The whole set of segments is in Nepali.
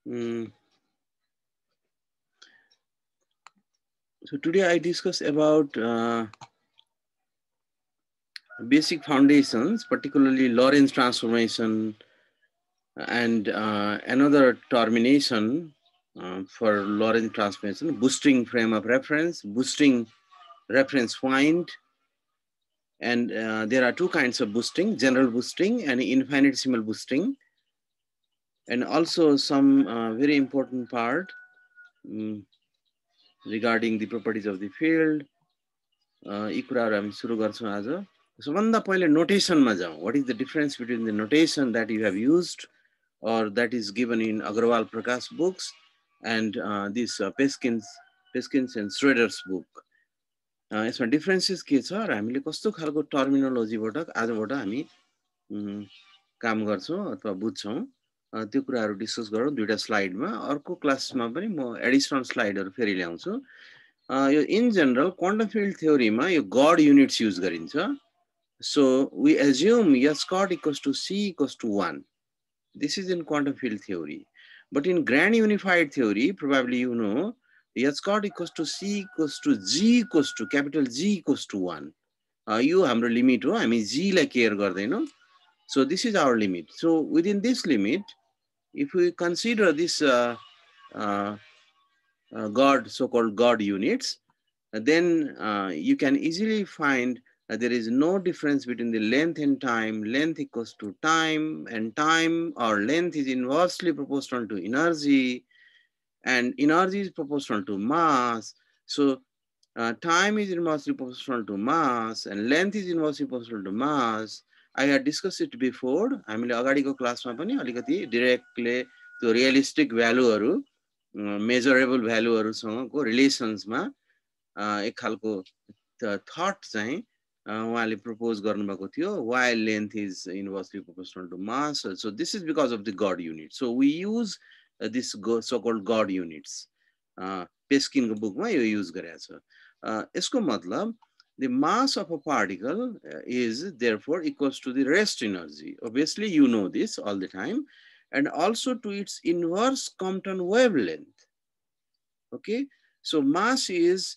So today I discuss about basic foundations, particularly Lorentz transformation and another termination for Lorentz transformation, boosting frame of reference, boosting reference point. And there are two kinds of boosting, general boosting and infinitesimal boosting. And also some very important part regarding the properties of the field. यी कुराहरु हामी सुरु गर्छौं आज सबभन्दा पहिले नोटेसनमा जाउँ what is the difference between the notation that you have used or that is given in Agrawal Prakash books and this Peskin's and Schroeder's book यसमा डिफरेन्सेस के छ र हामीले कस्तो खालको टर्मिनोलोजीबाट आजबाट हामी काम गर्छौं अथवा बुझ्छौं त्यो कुराहरु डिस्कस गरौँ दुईटा स्लाइडमा अर्को क्लासमा पनि म एडिसनल स्लाइडहरु फेरि ल्याउँछु in general, quantum field theory ma yo God units use garincha. So we assume S chord equals to C equals to 1. This is in quantum field theory. But in grand unified theory, probably you know, S chord equals to C equals to G equals to capital G equals to 1. You hamro limit ho, I mean G la care gardaino. So this is our limit. So within this limit, if we consider this God, so-called God units, then you can easily find there is no difference between the length and time. Length equals to time, and time or length is inversely proportional to energy, and energy is proportional to mass. So time is inversely proportional to mass, and length is inversely proportional to mass. I had discussed it before. हामीले अगाडिको क्लासमा पनि अलिकति डाइरेक्टली त्यो रियलिस्टिक भ्यालुहरु मेजरेबल भ्यालुहरुसँगको रिलेसन्समा एक खालको थट चाहिँ उहाँले प्रपोज गर्नुभएको थियो why length is inversely proportional to mass. So this is because of the God unit. So we use this so-called God units. Peskin को बुकमा यो युज गरेको छ यसको मतलब the mass of a particle is therefore equals to the rest energy. Obviously you know this all the time, and also to its inverse Compton wavelength. Okay, so mass is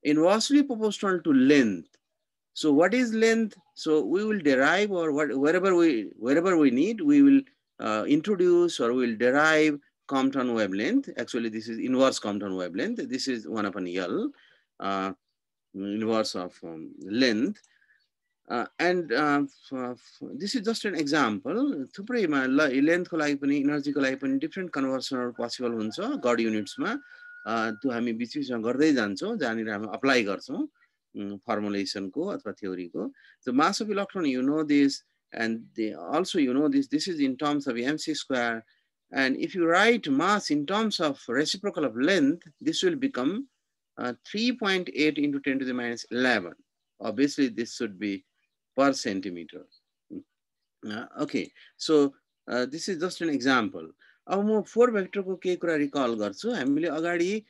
inversely proportional to length. So what is length? So we will derive, or wherever we need, we will introduce or we will derive Compton wavelength. Actually, this is inverse Compton wavelength. This is 1 upon L, inverse of length. And this is just an example. थुप्रैमा length को लागि पनि energy को लागि पनि different conversion possible हुन्छ God units मा त्यो हामी बिचमा गर्दै जान्छौं जहाँनिर हामी अप्लाई गर्छौं formulation को अथवा theory को. So mass of electron, you know this, and also you know this is in terms of mc square, and if you write mass in terms of reciprocal of length, this will become 3.8 into 10 to the minus 11. Obviously this should be per centimeter. Okay, so this is just an example. अब म 4 vector को के कुरा recall गर्छु हामीले अगाडि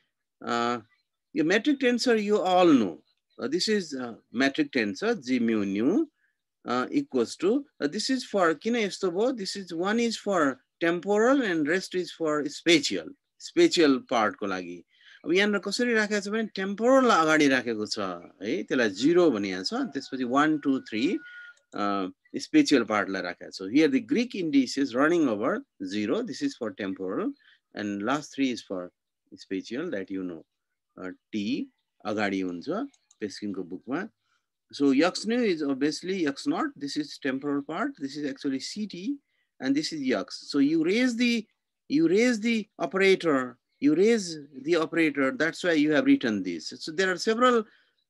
यो metric tensor you all know. This is metric tensor G mu nu equals to this is for किन यस्तो भयो, this is one is for temporal and rest is for spatial part को लागि. अब यहाँ कसरी राखेको छ भने टेम्पोरल अगाडि राखेको छ है, त्यसलाई 0 भनिएको छ, त्यसपछि 1 2 3 spatial part लाई राखेको छ. Here the Greek index is running over 0. This is for temporal, and last 3 is for spatial, that you know. T अगाडि हुन्छ पेस्किनको बुकमा. So x nu is obviously x naught. This is temporal part. This is actually CT, and this is x. So you raise the operator. You raise the operator. That's why you have written this. So there are several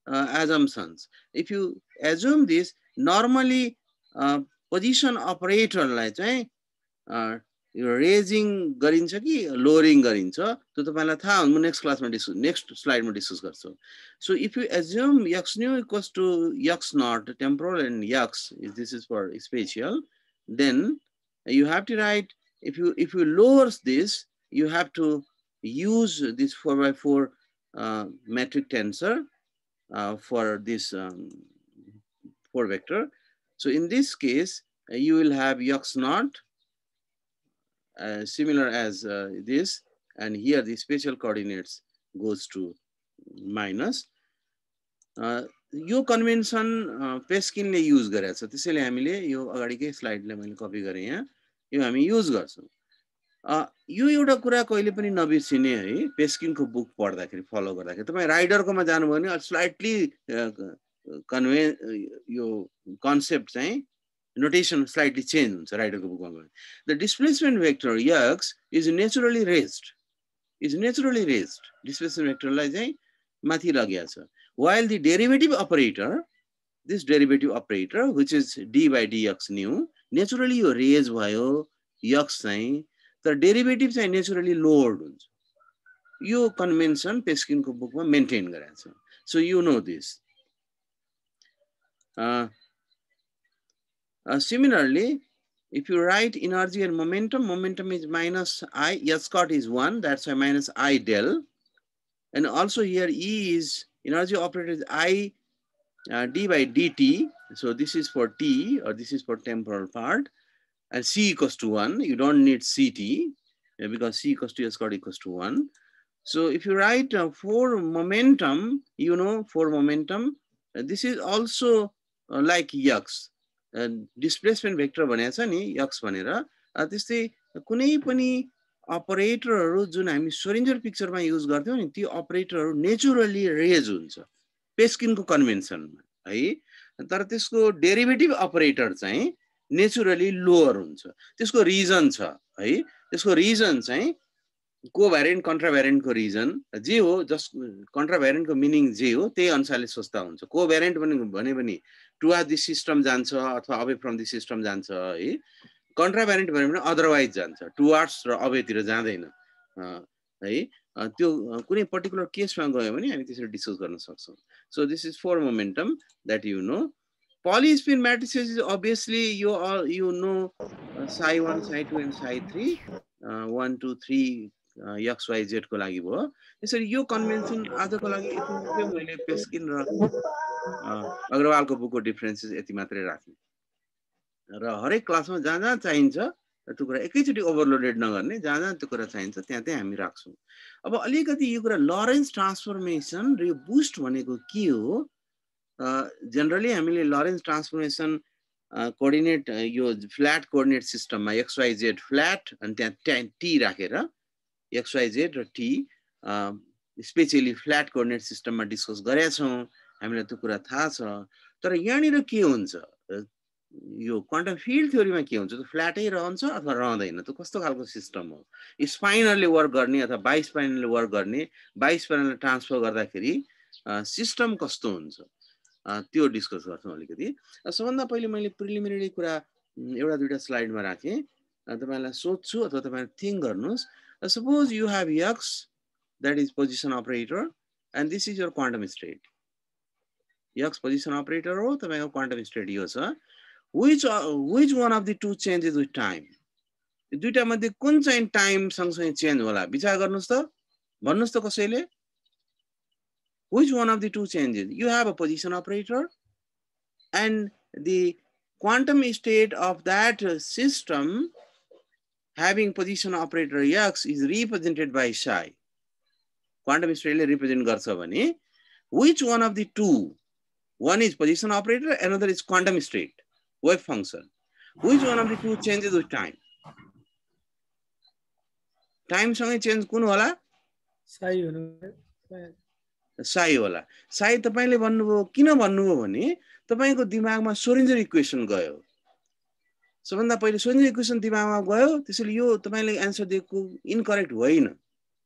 assumptions. If you assume this, normally position operator like raising गरिन्छ कि lowering गरिन्छ त्यो तपाईलाई थाहा हुन्छ. म next class मा next slide मा discuss गर्छु. So if you assume x nu equals to x naught temporal and x, this is for spatial, then you have to write, if you lower this, you have to use this 4x4 metric tensor for this 4 vector. So in this case, you will have x naught similar as this, and here the spatial coordinates goes to minus. यो कन्भेन्सन पेस्किनले युज गरेको छ, त्यसैले हामीले यो अगाडिकै स्लाइडलाई मैले कपी गरेँ यहाँ, यो हामी युज गर्छौँ। यो एउटा कुरा कहिले पनि नबिर्सिने है, पेस्किनको बुक पढ्दाखेरि फलो गर्दाखेरि तपाईँ राइडरकोमा जानुभयो भने स्लाइटली यो कन्सेप्ट चाहिँ notation slightly change राइडरको बुकमा गयो। The displacement vector x is naturally raised, displacement vector लाई चाहिँ माथि लगेको छ, while the derivative operator, this derivative operator which is d by dx new, naturally यो raise भयो x चाहिँ, तर डेरिभेटिभ चाहिँ naturally lowered हुन्छ। यो कन्भेन्सन पेस्किनको बुकमा मेन्टेन गरेको छ। So you know this. Similarly, if you write energy and momentum, momentum is minus I, s cot is 1, that's why minus I del. And also here E is, energy operator is I d by dt. So this is for t, or this is for temporal part. And C equals to 1, you don't need Ct, because C equals to s cot equals to 1. So if you write for momentum, you know, for momentum, this is also like x. Displacement vector भनेको छ नि x भनेर, त्यस्तै कुनै पनि अपरेटरहरू जुन हामी श्रोडिङ्गर पिक्चरमा युज गर्थ्यौं नि, ती अपरेटरहरू नेचुरली रेज हुन्छ पेस्किनको कन्भेन्सनमा है, तर त्यसको डेरिभेटिभ अपरेटर चाहिँ नेचुरली लोअर हुन्छ। त्यसको रिजन छ है, त्यसको रिजन चाहिँ कोभ्यारिएन्ट कन्ट्राभ्यारिएन्टको रिजन जे हो, जस्ट कन्ट्राभ्यारिएन्टको मिनिङ जे हो त्यही अनुसारले सोच्दा हुन्छ। कोभ्यारिएन्ट भने पनि टुवर्ड दिस सिस्टम जान्छ अथवा अवे फ्रम दिस सिस्टम जान्छ है, कन्ट्राभ्यारिएन्ट भने पनि अदरवाइज जान्छ, टुवर्ड्स र अवेतिर जाँदैन है। त्यो कुनै पर्टिकुलर केसमा गयो भने हामी त्यसरी डिस्कस गर्न सक्छौँ। So this is for momentum that you know. Polyspin matrices is obviously you know psi 1, psi 2 and psi 3, 1, 2, 3 x, y, z को लागि भयो। यसरी यो कन्भेन्सन आजको लागि यति मात्रै मैले पेस्किन र अग्रवालको बुकको डिफरेन्सेस यति मात्रै राख्ने र हरेक क्लासमा जहाँ जहाँ चाहिन्छ त्यो कुरा एकैचोटि ओभरलोडेड नगर्ने, जहाँ जहाँ त्यो कुरा चाहिन्छ त्यहाँ त्यहाँ हामी राख्छौँ। अब अलिकति यो कुरा लरेन्स ट्रान्सफर्मेसन र यो बुस्ट भनेको के हो, जनरली हामीले लरेन्स ट्रान्सफर्मेसन कोअर्डिनेट यो फ्ल्याट कोअर्डिनेट सिस्टममा xyz फ्ल्याट अनि त्यहाँ t राखेर xyz र t स्पेशली फ्ल्याट कोअर्डिनेट सिस्टममा डिस्कस गरेका छौँ, हामीलाई त्यो कुरा थाहा छ। तर यहाँनिर के हुन्छ, यो क्वान्टम फिल्ड थ्योरीमा के हुन्छ, त्यो फ्ल्याटै रहन्छ अथवा रहँदैन, त्यो कस्तो खालको सिस्टम हो, स्पाइनरले वर्क गर्ने अथवा बाइ स्पाइनरले वर्क गर्ने, बाइ स्पाइनरले ट्रान्सफर गर्दाखेरि सिस्टम कस्तो हुन्छ त्यो डिस्कस गर्छौँ अलिकति। सबभन्दा पहिले मैले प्रिलिमिनरी कुरा एउटा दुईटा स्लाइडमा राखेँ, तपाईँलाई सोध्छु अथवा तपाईँले थिङ्क गर्नुहोस्। Suppose you have x that is position operator and this is your quantum state. x position operator हो, तपाईको quantum state यो छ। which one of the two changes with time? दुईटा मध्ये कुन चाहिँ टाइम सँगसँगै चेन्ज होला, विचार गर्नुस् त, भन्नुस् त कसैले। Which one of the two changes? You have a position operator and the quantum state of that system having position operator x is represented by psi. Quantum state represent garcha bhane, which one of the two, one is position operator, another is quantum state, wave function. Which one of the two changes with time? Time सँगै change कुन होला? psi होला। psi होला। psi तपाईले भन्नुभयो, किन भन्नुभयो भने तपाईको दिमागमा श्रोडिङ्गर इक्वेसन गयो। सबभन्दा पहिले श्रोडिङ्गर इक्वेसन दिमागमा गयो, त्यसैले यो तपाईले आन्सर दिएको इनकरेक्ट होइन,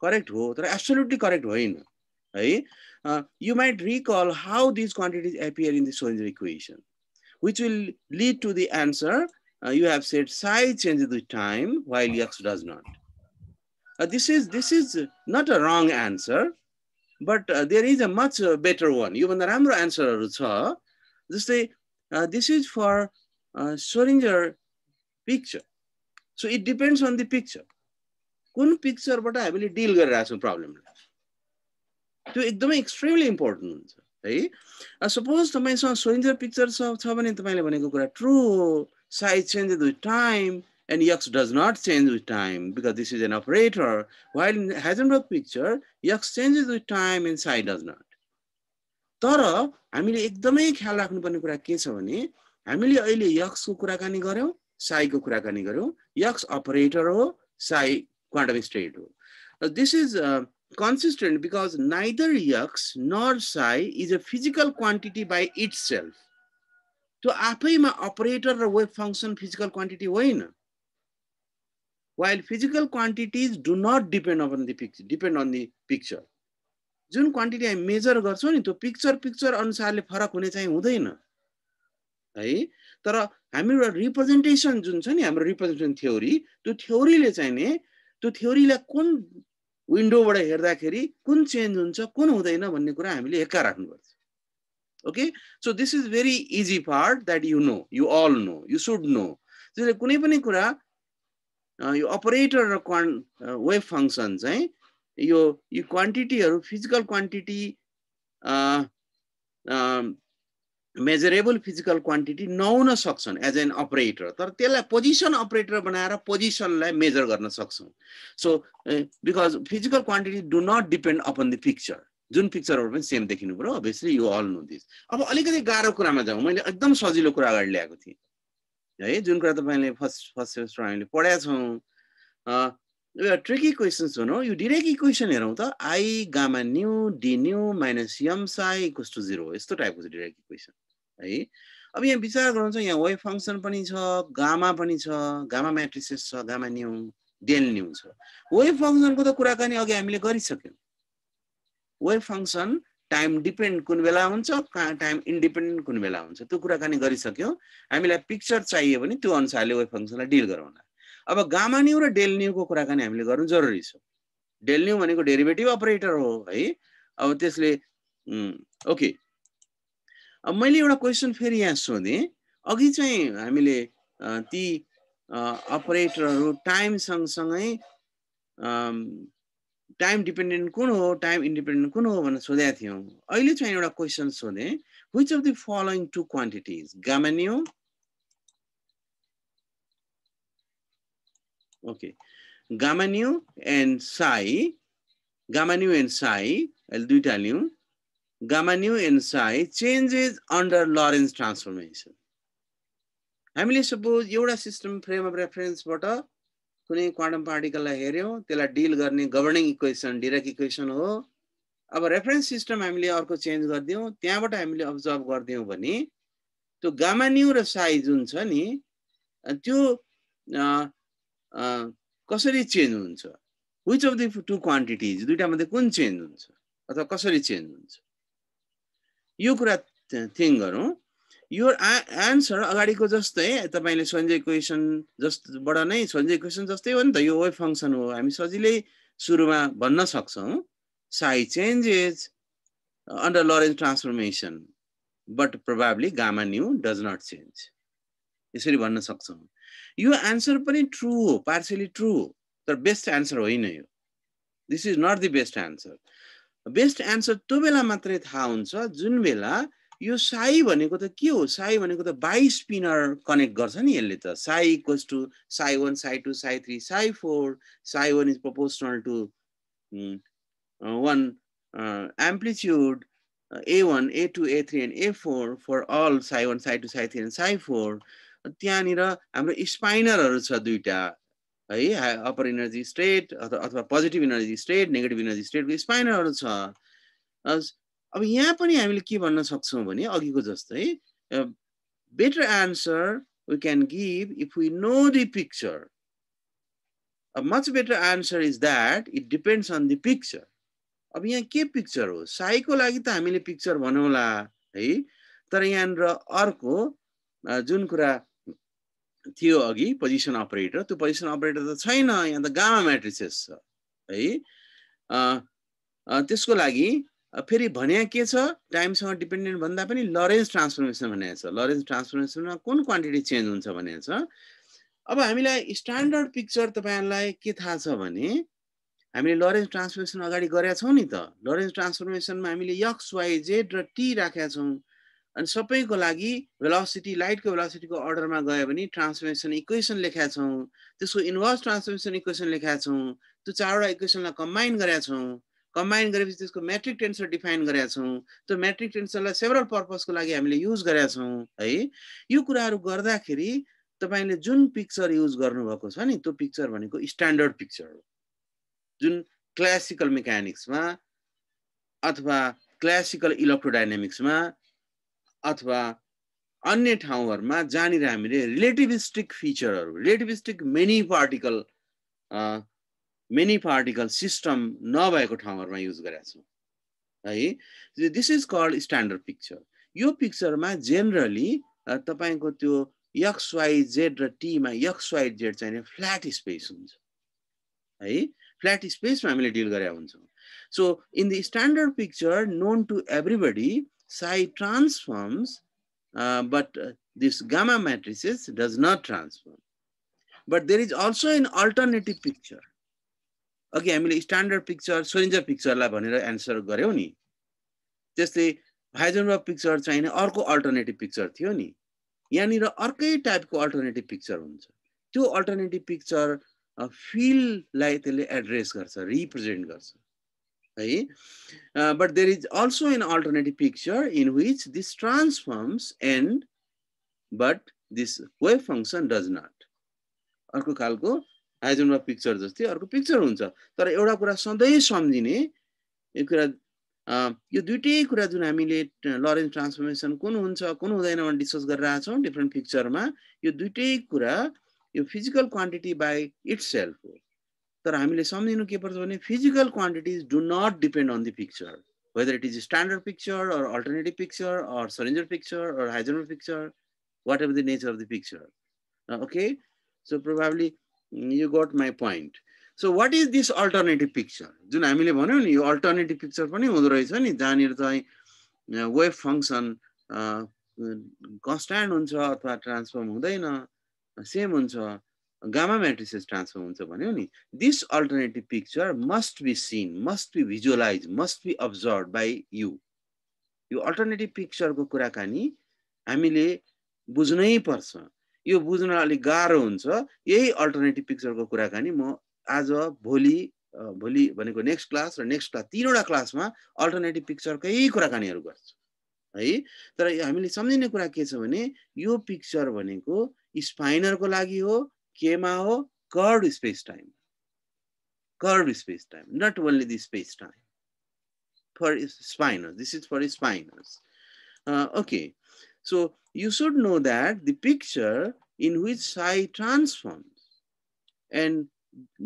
करेक्ट हो तर एब्सोल्युटली करेक्ट होइन है। You might recall how these quantities appear in the Schrodinger equation, which will lead to the answer. You have said psi changes with time while x does not. This is not a wrong answer, but there is a much better one. यो भन्दा राम्रो आन्सरहरु छ। जस्तै this is for Schrodinger picture. So it depends on the picture. कुन पिक्चरबाट हामीले डिल गरिरहेका छौं प्रब्लमलाई, त्यो एकदमै एक्सट्रिमली इम्पोर्टेन्ट हुन्छ है। सपोज तपाईसँग Schrodinger पिक्चर छ भने तपाईले भनेको कुरा ट्रू हो, size changes with time and x does not change with time because this is an operator. While in Heisenberg picture, x changes with time and psi does not. तर हामीले एकदमै ख्याल राख्नुपर्ने कुरा के छ भने हामीले अहिले x को कुराकानी गर्यौं, psi को कुराकानी गर्यौं. x operator हो, psi quantum state हो. This is consistent because neither x nor psi is a physical quantity by itself. त्यो आफैमा operator र wave function physical quantity होइन. While physical quantities do not depend on the picture. जुन क्वान्टिटी हामी मेजर गर्छौं नि त्यो पिक्चर अनुसारले फरक हुने चाहिँ हुँदैन है. तर हाम्रो रिप्रेजेन्टेसन जुन छ नि हाम्रो रिप्रेजेन्टेसन थ्योरी, त्यो थ्योरीले चाहिँ नि त्यो थ्योरीलाई कुन विन्डोबाट हेर्दाखेरि कुन चेन्ज हुन्छ कुन हुँदैन भन्ने कुरा हामीले हेक्का राख्नुपर्छ. Okay, so this is very easy part that you know, you all know, you should know. त्यसले कुनै पनि कुरा यो अपरेटर र वेभ फंक्सन चाहिँ यो क्वान्टिटीहरु physical quantity measurable physical quantity नहुन सक्छन् एज एन अपरेटर. तर त्यसलाई पोजिसन अपरेटर बनाएर पोजिसनलाई मेजर गर्न सक्छौं. So because physical quantity do not depend upon the picture. जुन पिक्चरहरु पनि सेम देखिनु पर्यो. Obviously you all know this. अब अलिकति गाह्रो कुरामा जाउँ. मैले एकदम सजिलो कुरा अगाडि ल्याएको थिएँ है, जुन कुरा तपाईले फर्स्ट सेमेस्टर हामीले पढाएको छौं. Tricky questions हो. यो Dirac equation हेरौं त, I gamma nu d nu minus m psi equals to 0. यस्तो टाइपको छ Dirac equation है. अब यहाँ विचार गर्नुहुन्छ, यहाँ वेभ फंक्सन पनि छ, गामा पनि छ, गामा म्याट्रिसेस छ, गामा न्यू डेल न्यू छ. वेभ फंक्सनको त कुराकानी अघि हामीले गरिसक्यौं. वेभ फंक्सन टाइम डिपेन्डेन्ट कुन बेला हुन्छ, टाइम इन्डिपेन्डेन्ट कुन बेला हुन्छ, त्यो कुराकानी गरिसक्यौं. हामीलाई पिक्चर चाहियो भने त्यो अनुसारले वेभ फंक्सनलाई डिल गरौँला. अब गामा न्यू र डेल न्यू को कुराकानी हामीले गर्नु जरुरी छ. डेल न्यू भनेको डेरिभेटिभ अपरेटर हो है. अब त्यसले ओके. अब मैले एउटा क्वेशन फेरि यहाँ सोधे. अघि चाहिँ हामीले ती अपरेटरहरु टाइम सँगसँगै टाइम डिपेन्डेन्ट कुन हो, टाइम इन्डिपेन्डेन्ट कुन हो भनेर सोधेका थियौं. अहिले चाहिँ एउटा क्वेशन सोधे. Which of the following two quantities gamma nu, okay, gamma nu and psi, I'll do tell you, gamma nu and psi changes under Lorentz transformation. हामीले सपोज एउटा सिस्टम फ्रेम अफ रेफरेन्सबाट कुनै क्वान्टम पार्टिकललाई हेर्यौं, त्यसलाई डिल गर्ने गभर्निङ इक्वेसन डिराक इक्वेसन हो. अब रेफरेन्स सिस्टम हामीले अर्को चेन्ज गर्दियौं, त्यहाँबाट हामीले अब्जर्भ गर्दियौं भने त्यो गामा न्यू र psi जुन छ नि त्यो कसरी चेन्ज हुन्छ. Which of the two quantities, दुईटा मध्ये कुन चेन्ज हुन्छ अथवा कसरी चेन्ज हुन्छ, यो कुरा थिंक गरौँ. यो आन्सर अगाडिको जस्तै तपाईले सोन्जे इक्वेसन जस्तबाट नै, सोन्जे इक्वेसन जस्तै हो नि त, यो वेभ फंक्सन हो. हामी सजिलै सुरुमा भन्न सक्छौं psi changes under Lorentz transformation but probably gamma nu does not change. यसरी भन्न सक्छौं. यो आन्सर पनि ट्रू हो, पार्शियली ट्रू हो, तर बेस्ट आन्सर होइन यो. This is not the best answer. Best answer त्यो बेला मात्रै थाहा हुन्छ जुन बेला यो psi भनेको त के हो, psi भनेको त बाइ स्पिनर कनेक्ट गर्छ नि यसले त. psi equals to psi 1 psi 2 psi 3 psi 4. psi 1 is proportional to 1 amplitude a1 a2 a3 and a4 for all psi 1 psi 2 psi 3 and psi 4. त्यहाँनिर हाम्रो स्पाइनरहरु छ दुईटा है, अपर एनर्जी स्टेट अथवा positive energy state, negative energy स्टेटको स्पाइनरहरु छ. अब यहाँ पनि हामीले के भन्न सक्छौं भने अघिको जस्तै better answer we can give if we know the picture. A much better answer is that it depends on the picture. अब यहाँ के पिक्चर हो, psi को लागि त हामीले पिक्चर भनौला है, तर यहाँनिर अर्को जुन कुरा थियो अघि पोजिसन अपरेटर, त्यो पोजिसन अपरेटर त छैन, यहाँ त गामा म्याट्रिसेस छ है. त्यसको लागि फेरि भन्या के छ, टाइमसँग डिपेन्डेन्ट भन्दा पनि लरेन्ज ट्रान्सफर्मेसन भनेको छ. लरेन्ज ट्रान्सफर्मेसनमा कुन क्वान्टिटी चेन्ज हुन्छ भनेको छ. अब हामीलाई स्ट्यान्डर्ड पिक्चर तपाईहरुलाई के थाहा छ भने हामीले लरेन्ज ट्रान्सफर्मेसन अगाडि गरेका छौं नि त. लरेन्ज ट्रान्सफर्मेसनमा हामीले x y z र t राखेका छौं. अनि सबैको लागि भेलोसिटी लाइटको भेलोसिटीको अर्डरमा गयो भने ट्रान्सफर्मेसन इक्वेसन लेखेका छौँ, त्यसको इन्भर्स ट्रान्सफर्मेसन इक्वेसन लेखेका छौँ, त्यो चारवटा इक्वेसनलाई कम्बाइन गरेका छौँ, कम्बाइन गरेपछि त्यसको म्याट्रिक टेन्सर डिफाइन गरेका छौँ, त्यो म्याट्रिक टेन्सरलाई सेभरल पर्पसको लागि हामीले युज गरेका छौँ है। यो कुराहरू गर्दाखेरि तपाईले जुन पिक्चर युज गर्नुभएको छ नि त्यो पिक्चर भनेको स्ट्यान्डर्ड पिक्चर हो, जुन क्लासिकल मेकानिक्समा अथवा क्लासिकल इलेक्ट्रोडाइनामिक्समा अथवा अन्य ठाउँहरुमा जहाँनिर हामीले रिलेटिभिस्टिक फिचरहरु, रिलेटिभिस्टिक मेनी पार्टिकल सिस्टम नभएको ठाउँहरुमा युज गरेका छौं है। This is called standard picture. यो पिक्चरमा जेनरली तपाईको त्यो एक्स वाई जेड र टी मा एक्स वाई जेड चाहिँ फ्ल्याट स्पेस हुन्छ है, फ्ल्याट स्पेसमा हामीले डिल गरेका हुन्छौं। So in the standard picture known to everybody, psi transforms, but this gamma matrices does not transform. But there is also an alternative picture. Okay, हामीले standard picture, Schrödinger picture लाई भनेर answer गर्यौं नि। त्यस्तै Heisenberg picture चाहिँ अर्को alternative picture थियो नि। यहाँनिर अर्कै टाइपको alternative picture हुन्छ। त्यो alternative picture field लाई त्यसले एड्रेस गर्छ, रिप्रेजेन्ट गर्छ। But there is also an alternative picture in which this transforms and but this wave function does not. अर्को खालको हाइजेनबर्ग पिक्चर जस्तै अर्को पिक्चर हुन्छ। तर एउटा कुरा सधैँ सम्झिने यो कुरा यो दुईटै कुरा जुन हामीले लरेन्स ट्रान्सफर्मेसन कुन हुन्छ कुन हुँदैन भनेर डिस्कस गरिरहेका छौं डिफरेन्ट पिक्चरमा, यो दुईटै कुरा यो फिजिकल क्वान्टिटी बाइ इटसेल्फ हो। तर हामीले सम्झिनु के पर्छ भने physical quantities do not depend on the picture, whether it is a standard picture or alternative picture or Schrödinger picture or Heisenberg picture, whatever the nature of the picture. Okay, so probably you got my point. So what is this alternative picture? जुन हामीले भन्यौ नि यो alternative picture पनि हुँदो रहेछ नि, जहाँनिर चाहिँ wave function constant हुन्छ अथवा ट्रान्सफर्म हुँदैन, सेम हुन्छ, gamma matrices transform हुन्छ भन्यो नि। This alternative picture must be seen, must be visualized, must be observed by you. यो alternative picture को कुराकानी हामीले बुझ्नै पर्छ। यो बुझ्न अलि गाह्रो हुन्छ। यही alternative picture को कुराकानी म आज भोलि भनेको नेक्स्ट क्लास र नेक्स्ट क्लास तीनवटा क्लासमा alternative picture कै कुराकानीहरु गर्छु है। तर हामीले सम्झिने कुरा के छ भने यो पिक्चर भनेको स्पाइनर को लागि हो, केमा हो, curved space time, not only the space time. For spinors, this is for spinors. Okay, so you should know that the picture in which psi transforms and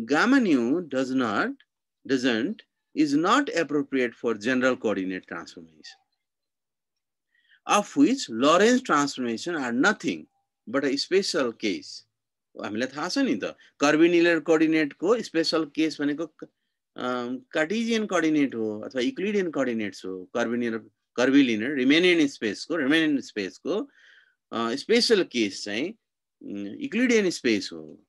gamma nu doesn't is not appropriate for general coordinate transformation, of which Lorentz transformation are nothing but a special case. हामीलाई थाहा छ नि त कर्भिलिनियर कोअर्डिनेट को स्पेशल केस भनेको कार्टेशियन कोअर्डिनेट हो अथवा युक्लिडियन कोअर्डिनेट्स हो। कर्भिलिनियर रिमेनियन स्पेस को स्पेशल केस चाहिँ युक्लिडियन स्पेस हो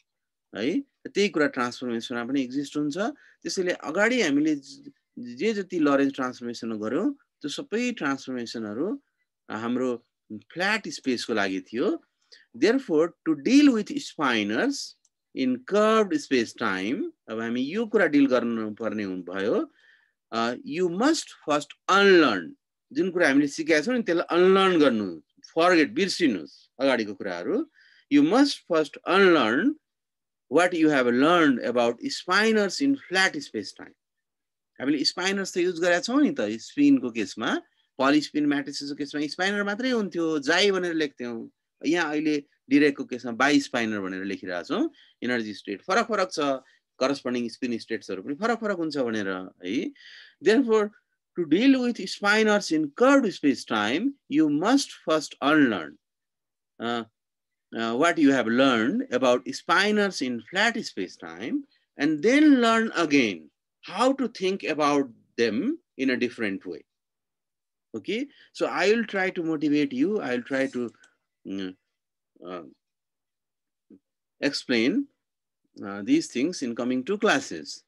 है। त्यही कुरा ट्रान्सफर्मेसनमा पनि एक्जिस्ट हुन्छ। त्यसैले अगाडि हामीले जे जति लरेन्स ट्रान्सफर्मेसन गर्यौं त्यो सबै ट्रान्सफर्मेसनहरु हाम्रो फ्ल्याट स्पेसको लागि थियो। Therefore, to deal with spinors in curved space time, अब हामी यो कुरा डिल गर्नु पर्ने भयो, you must first unlearn. जुन कुरा हामीले सिकेका छौं नि त्यसलाई unlearn गर्नु, forget, बिर्सिनुस् अगाडिको कुराहरु। You must first unlearn what you have learned about spinors in flat space time. हामीले spinors त युज गरेका छौं नि त स्पिन को केसमा, पॉलीस्पिन मैट्रिसेस को केसमा स्पाइनर मात्रै हुन्थ्यो, जाई भनेर लेख्थ्यौं। यहाँ अहिले डिरेक को केसमा बाई स्पाइनर भनेर लेखिरहेका छौं। एनर्जी स्टेट फरक छ, करस्पोन्डिङ स्पिन स्टेट्सहरु पनि फरक हुन्छ भनेर है। Therefore, to deal with spinors in curved space time, you must first unlearn what you have learned about spinors in flat space time, and then learn again how to think about them in a different way. Okay, so I will try to motivate you. I will try to explain these things in coming two classes.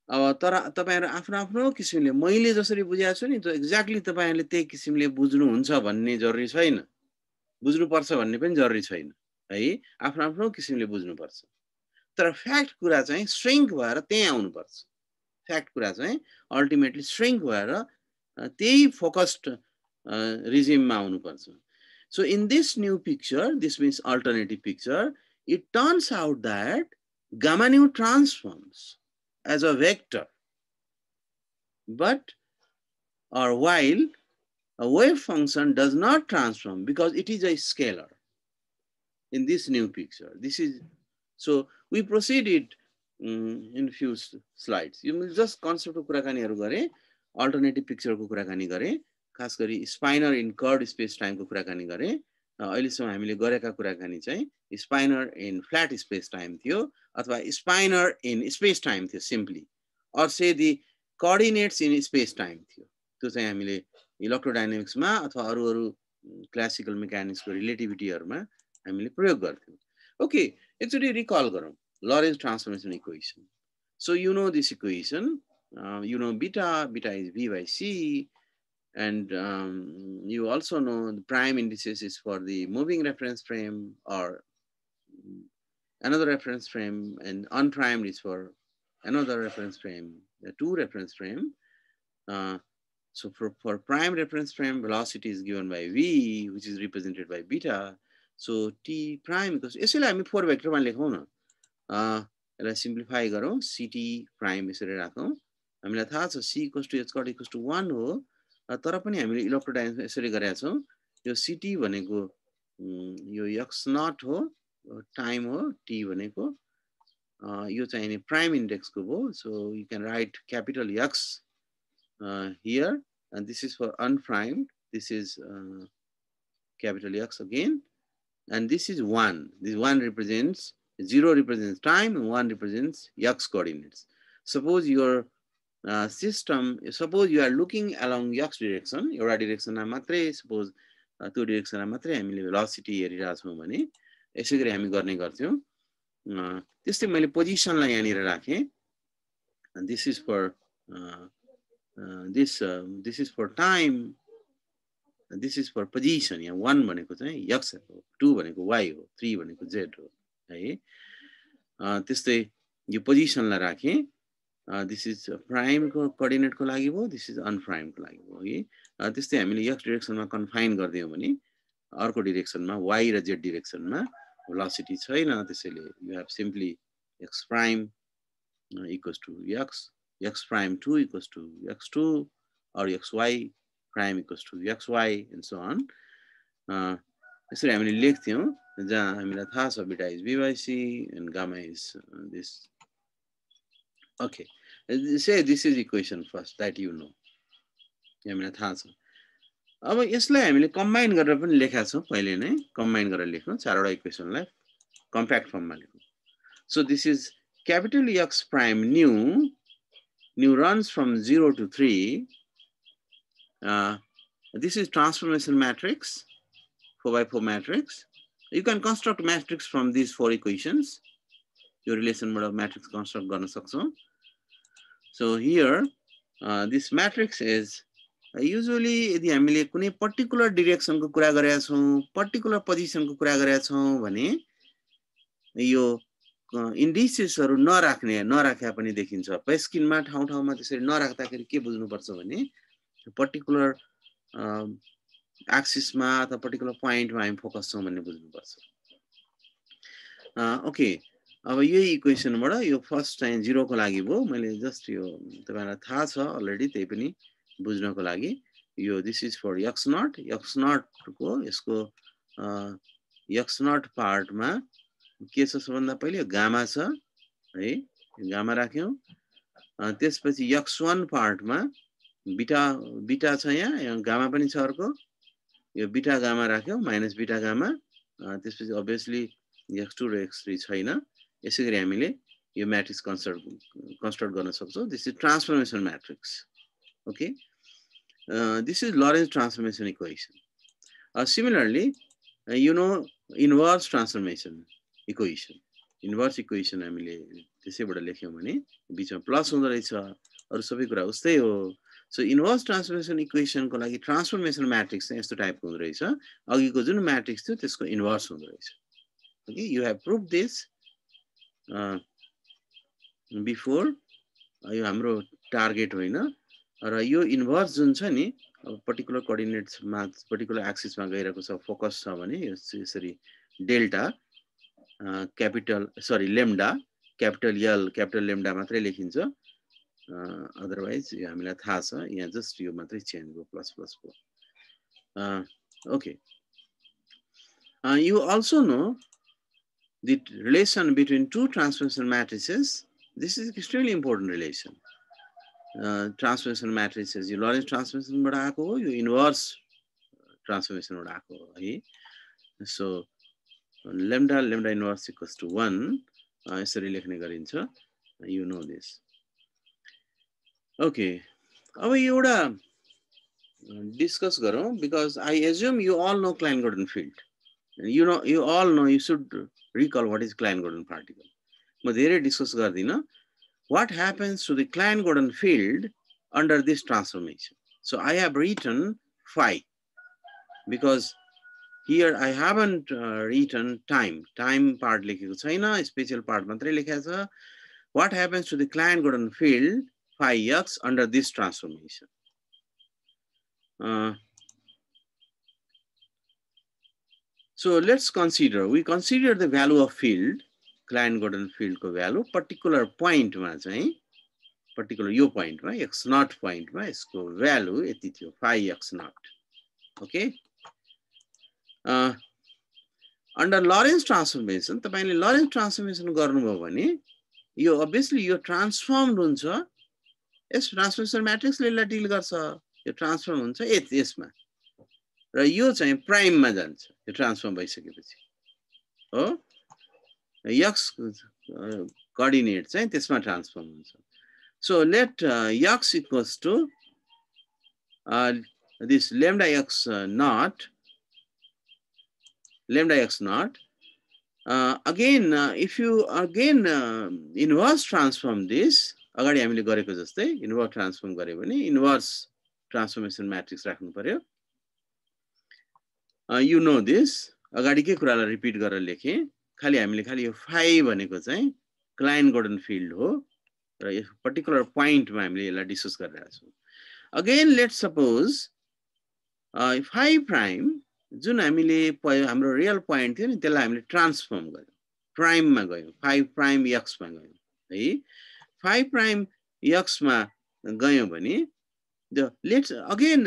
अब तर तपाईहरु आफ्नो आफ्नो किसिमले मैले जसरी बुझाएको छु नि त्यो एक्ज्याक्टली तपाईहरुले त्यही किसिमले बुझ्नुहुन्छ भन्ने जरुरी छैन, बुझ्नुपर्छ भन्ने पनि जरुरी छैन है, आफ्नो आफ्नो किसिमले बुझ्नुपर्छ। तर फ्याक्ट कुरा चाहिँ श्रिङ्क भएर त्यही आउनुपर्छ। फ्याक्ट कुरा चाहिँ अल्टिमेटली श्रिङ्क भएर त्यही फोकस्ड रिजिममा आउनुपर्छ। So in this new picture, this means alternative picture, it turns out that gamma nu transforms as a vector, but or while a wave function does not transform because it is a scalar in this new picture. This is so we proceeded in few slides. You will just concept of kurakani gare, alternative picture ko kurakani gare, खास गरी स्पाइनर इन कर्ड स्पेस टाइमको कुराकानी गरे। अहिलेसम्म हामीले गरेका कुराकानी चाहिँ spinor in flat space time थियो अथवा स्पाइनर इन स्पेस टाइम थियो simply, or say the coordinates in space time थियो। त्यो चाहिँ हामीले इलेक्ट्रोडायनामिक्समा अथवा अरू अरू क्लासिकल मेकानिक्सको रिलेटिभिटीहरुमा हामीले प्रयोग गर्थ्यौं। ओके, एकचोटी रिकल गरौँ Lorentz transformation equation. So you know this equation, you know beta is v by c, and you also know the prime indices is for the moving reference frame or another reference frame, and unprimed is for another reference frame, the two reference frame. So for prime reference frame, velocity is given by v, which is represented by beta. So t prime equals, यसैलाई हामी 4 भेक्टरमा लेखौँ न, यसलाई सिम्प्लिफाई गरौँ, ct prime यसरी राखौँ। हामीलाई थाहा छ c equals to h cot equals to 1 हो, तर पनि हामीले इलेक्ट्रोडायनामिक्समा यसरी गरेका छौँ। यो ct भनेको यो x नट हो, टाइम हो, t भनेको यो चाहिँ नि प्राइम इन्डेक्सको हो। So you can right capital x here, and this is for unprimed, this is capital X again, and this is 1. This 1 represents, 0 represents time, and 1 represents x coordinates. Suppose your system, suppose you are looking along x direction, एउटा डिरेक्सनमा मात्रै, suppose त्यो डिरेक्सनमा मात्रै हामीले भेलोसिटी हेरिरहेका छौँ भने यसै गरी हामी गर्ने गर्थ्यौँ। त्यस्तै मैले पोजिसनलाई यहाँनिर राखेँ, and this is for this is for time, this is for position. यहाँ 1 भनेको चाहिँ x हो, 2 भनेको y हो, 3 भनेको z हो है। त्यस्तै यो पोजिसनलाई राखेँ, this is prime को कोअर्डिनेट को लागि भयो, this is unprime को लागि भयो है। त्यस्तै हामीले x डिरेक्सनमा कन्फाइन गरिदियौँ भने अर्को डिरेक्सनमा y र z डिरेक्सनमा भेलोसिटी छैन, त्यसैले you have simply x prime equals to x prime 2 equals to x2, or xy prime equals to xy, and so on. यसरी हामीले लेख्थ्यौं, जहाँ हामीलाई थाहा छ beta is v by c and gamma is this. Okay, say this is equation first that you know, हामीलाई थाहा छ। अब यसलाई हामीले कम्बाइन गरेर पनि लेखेका छौं, पहिले नै कम्बाइन गरेर लेखौं, चारवटा इक्वेसनलाई कम्प्याक्ट फर्ममा लेखौं। So this is capital X prime nu runs from 0 to 3. This is transformation matrix, 4x4 matrix. You can construct matrix from these 4 equations. Your relation of matrix construct गर्न सक्छौं. So here, this matrix is usually यदि हामीले कुनै पर्टिकुलर डिरेक्सन को कुरा गरेका छौं, पर्टिकुलर पोजिसन को कुरा गरेका छौं भने यो इन्डिसेसहरु नराख्या पनि देखिन्छ। पेस्किनमा ठाउँ ठाउँमा त्यसरी नराख्दाखेरि के बुझ्नु पर्छ भने पर्टिकुलर एक्सिसमा अथवा पर्टिकुलर पोइन्टमा हामी फोकस छौं भन्ने बुझ्नु पर्छ। ओके, अब यही इक्वेसनबाट यो फर्स्ट चाहिँ 0 को लागि भयो, मैले जस्ट यो तपाईलाई थाहा छ अलरेडी, त्यही पनि बुझ्नको लागि यो this is for x not को यसको x नट पार्टमा के छ सबभन्दा पहिले गामा छ है, गामा राख्यौं। त्यसपछि x1 पार्टमा बीटा छ, यहाँ गामा पनि छ अर्को, यो बीटा गामा राख्यौं, माइनस बीटा गामा। त्यसपछि obviously x2 र x3 छैन, यसैगरी हामीले यो म्याट्रिक्स कन्स्ट्रक्ट गर्न सक्छौं। This is transformation matrix. Okay, this is Lorentz transformation equation. Similarly you know inverse transformation equation, inverse equation हामीले त्यसैबाट लेख्यौं भने बीचमा प्लस हुँदो रहेछ अरु सबै कुरा उस्तै हो सो इन्भर्स ट्रान्सफर्मेसन इक्वेसनको लागि ट्रान्सफर्मेसन म्याट्रिक्स चाहिँ यस्तो टाइपको हुँदो रहेछ अघिको जुन म्याट्रिक्स थियो त्यसको इन्भर्स हुँदो रहेछ okay you have prove this before यो हाम्रो टार्गेट होइन र यो इन्भर्स जुन छ नि पर्टिकुलर कोअर्डिनेट्समा पर्टिकुलर एक्सिसमा गइरहेको छ फोकस छ भने यसरी delta capital sorry lambda capital L capital lambda मात्रै लेखिन्छ अदरवाइज यो हामीलाई थाहा छ यहाँ जस्ट यो मात्रै चेन्ज भयो प्लस प्लस भयो okay you also know the relation between two transformation matrices. This is extremely important relation. Transformation matrices, you Lorentz transformation बाट आएको हो यो inverse transformation बाट आएको हो है so lambda inverse equals to 1 यसरी लेख्ने गरिन्छ you know this okay अब एउटा डिस्कस गरौँ because I assume you all know Klein-Gordan field. You know, you all know, you should recall what is Klein-Gordan particle. म धेरै डिस्कस गर्दिन what happens to the Klein-Gordan field under this transformation. So I have written phi because here I haven't written time part लेखेको छैन spatial part मात्रै लेखेको छ what happens to the Klein-Gordan field phi x under this transformation. So let's consider, we consider the value of field, Klein-Gordan field को value, particular point मा चाहिँ, particular यो point मा, x naught point मा यसको value यति थियो, phi x naught, okay? Under Lorentz transformation, तपाईले Lorentz transformation गर्नुभयो भने, यो obviously यो transformed हुन्छ, यस transformation matrix ले यसलाई deal गर्छ, यो transform हुन्छ यसमा, र यो चाहिँ प्राइम मा जान्छ, यो ट्रान्सफर्म भइसकेपछि हो x कोअर्डिनेट चाहिँ त्यसमा ट्रान्सफर्म हुन्छ so let x equals to this lambda x naught again if you again inverse transform this अगाडि हामीले गरेको जस्तै inverse transform गर्यो भने inverse transformation matrix राख्नु पर्यो you know this अगाडिकै कुरालाई रिपिट गरेर लेखे खाली हामीले खाली यो phi भनेको चाहिँ Klein-Gordan field हो र यो पर्टिकुलर पोइन्ट मा हामीले यसलाई डिस्कस गरिरहेका छौं again let's suppose phi prime जुन हामीले हाम्रो रियल पोइन्ट थियो नि त्यसलाई हामीले ट्रान्सफर्म गर्यौं प्राइम मा गयौं phi प्राइम x मा गयौं है phi प्राइम x मा गयौं भने let's again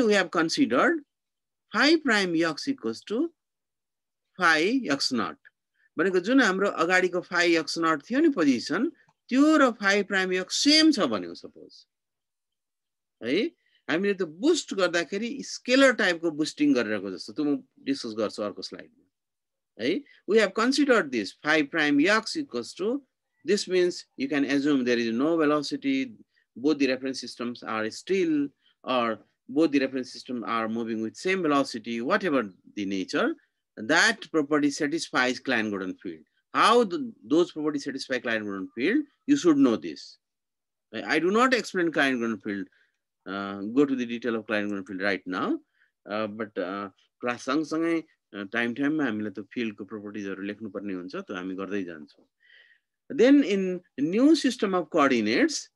we have considered phi prime x equals to phi x naught. भनेको जुन हाम्रो अगाडिको phi x naught थियो नि पोजिसन त्यो र phi prime x सेम छ भन्यौ सपोज है हामीले त बुस्ट गर्दाखेरि स्केलर टाइपको बुस्टिङ गरिरहेको जस्तो त्यो म डिस्कस गर्छु अर्को स्लाइडमा है we have considered this phi prime x equals to this means you can assume there is no velocity both the reference systems are still or both the reference systems are moving with same velocity, whatever the nature, that property satisfies Klein-Gordan field. How those properties satisfy Klein-Gordan field, you should know this. I do not explain Klein-Gordan field, go to the detail of Klein-Gordan field right now, but class सँगसँगै time मा हामीले त्यो field को properties हरु लेख्नु पर्ने हुन्छ त्यो हामी गर्दै जान्छौं. Then in new system of coordinates,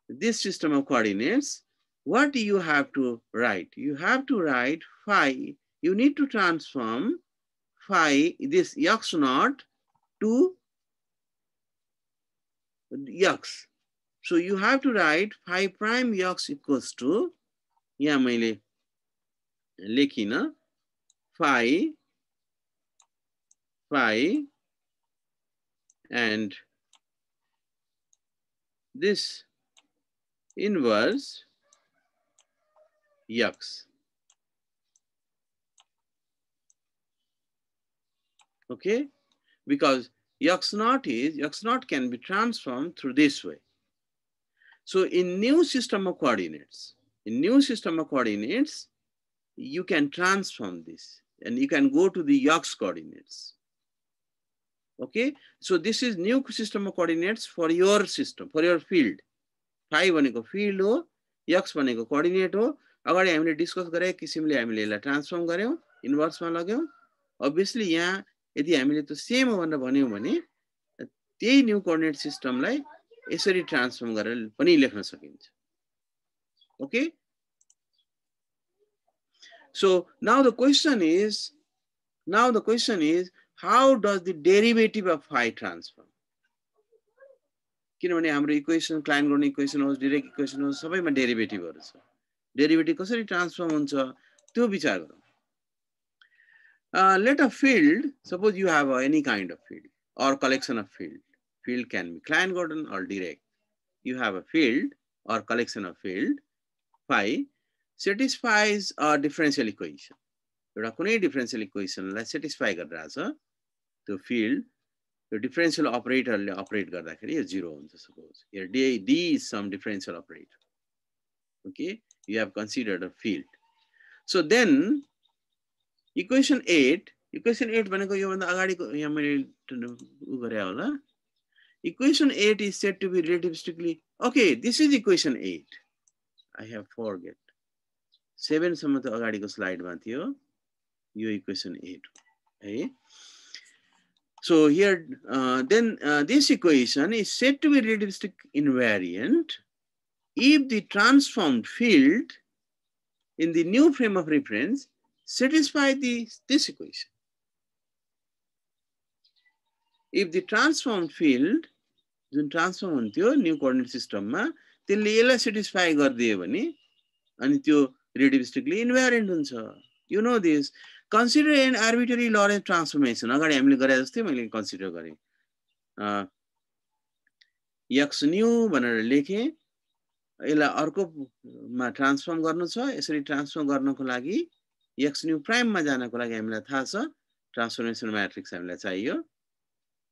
this system of coordinates, what do you have to write? You have to write phi, you need to transform phi, this x naught to x. So you have to write phi prime x equals to, यहाँ मैले लेखिन, phi and this inverse x. Okay, because x naught can be transformed through this way. So in new system of coordinates, you can transform this and you can go to the x coordinates. Okay, so this is new system of coordinates for your system, for your field. Phi भनेको field हो, x भनेको coordinate हो. अगाडि हामीले डिस्कस गरे किसिमले हामीले यसलाई ट्रान्सफर्म गर्यौं, इन्भर्समा लग्यौं. Obviously यहाँ यदि हामीले त्यो सेम हो भनेर भन्यौं भने त्यही न्यू कोअर्डिनेट सिस्टमलाई यसरी ट्रान्सफर्म गरेर पनि लेख्न सकिन्छ. Okay, so now the question is how does the derivative of phi transform? किनभने हाम्रो इक्वेसन क्लाइन-गॉर्डन इक्वेसन होस्, डिरेक इक्वेसन होस्, सबैमा डेरिभेटिभहरु छ. डेरिभेटिभ कसरी ट्रान्सफर्म हुन्छ त्यो विचार गरौँ. Let a field, suppose you have any kind of field or collection of field. Field can be Klein-Gordon or Dirac. You have a field or collection of field, phi satisfies a differential equation. एउटा कुनै differential equationलाई satisfy गरिरहेछ त्यो field, the differential operatorले operate गर्दाखेरि यो 0 हुन्छ. Suppose here D is some differential operator. Okay, you have considered a field. So then equation 8 भनेको यो भन्दा अगाडिको यहाँ मैले उ गरे होला. Equation 8 is said to be relativistically. Okay, this is equation 8. I have forget. 7 सम्म त अगाडिको स्लाइडमा थियो. यो equation 8 है. So here then this equation is said to be relativistic invariant if the transformed field in the new frame of reference satisfy this equation. If the transformed field, जुन ट्रान्सफर्म हुन्थ्यो न्यू कोअर्डिनेट सिस्टममा त्यसले यसलाई satisfy गरिदियो भने अनि त्यो relativistically invariant हुन्छ. You know this. Consider an arbitrary Lorentz transformation. अगाडि हामीले गरे जस्तै मैले कन्सिडर गरे. x new भनेर लेखे. यसलाई अर्कोमा ट्रान्सफर्म गर्नु छ. यसरी ट्रान्सफर्म गर्नको लागि x new प्राइम मा जानको लागि हामीलाई थाहा छ ट्रान्सफर्मेसन म्याट्रिक्स हामीलाई चाहियो.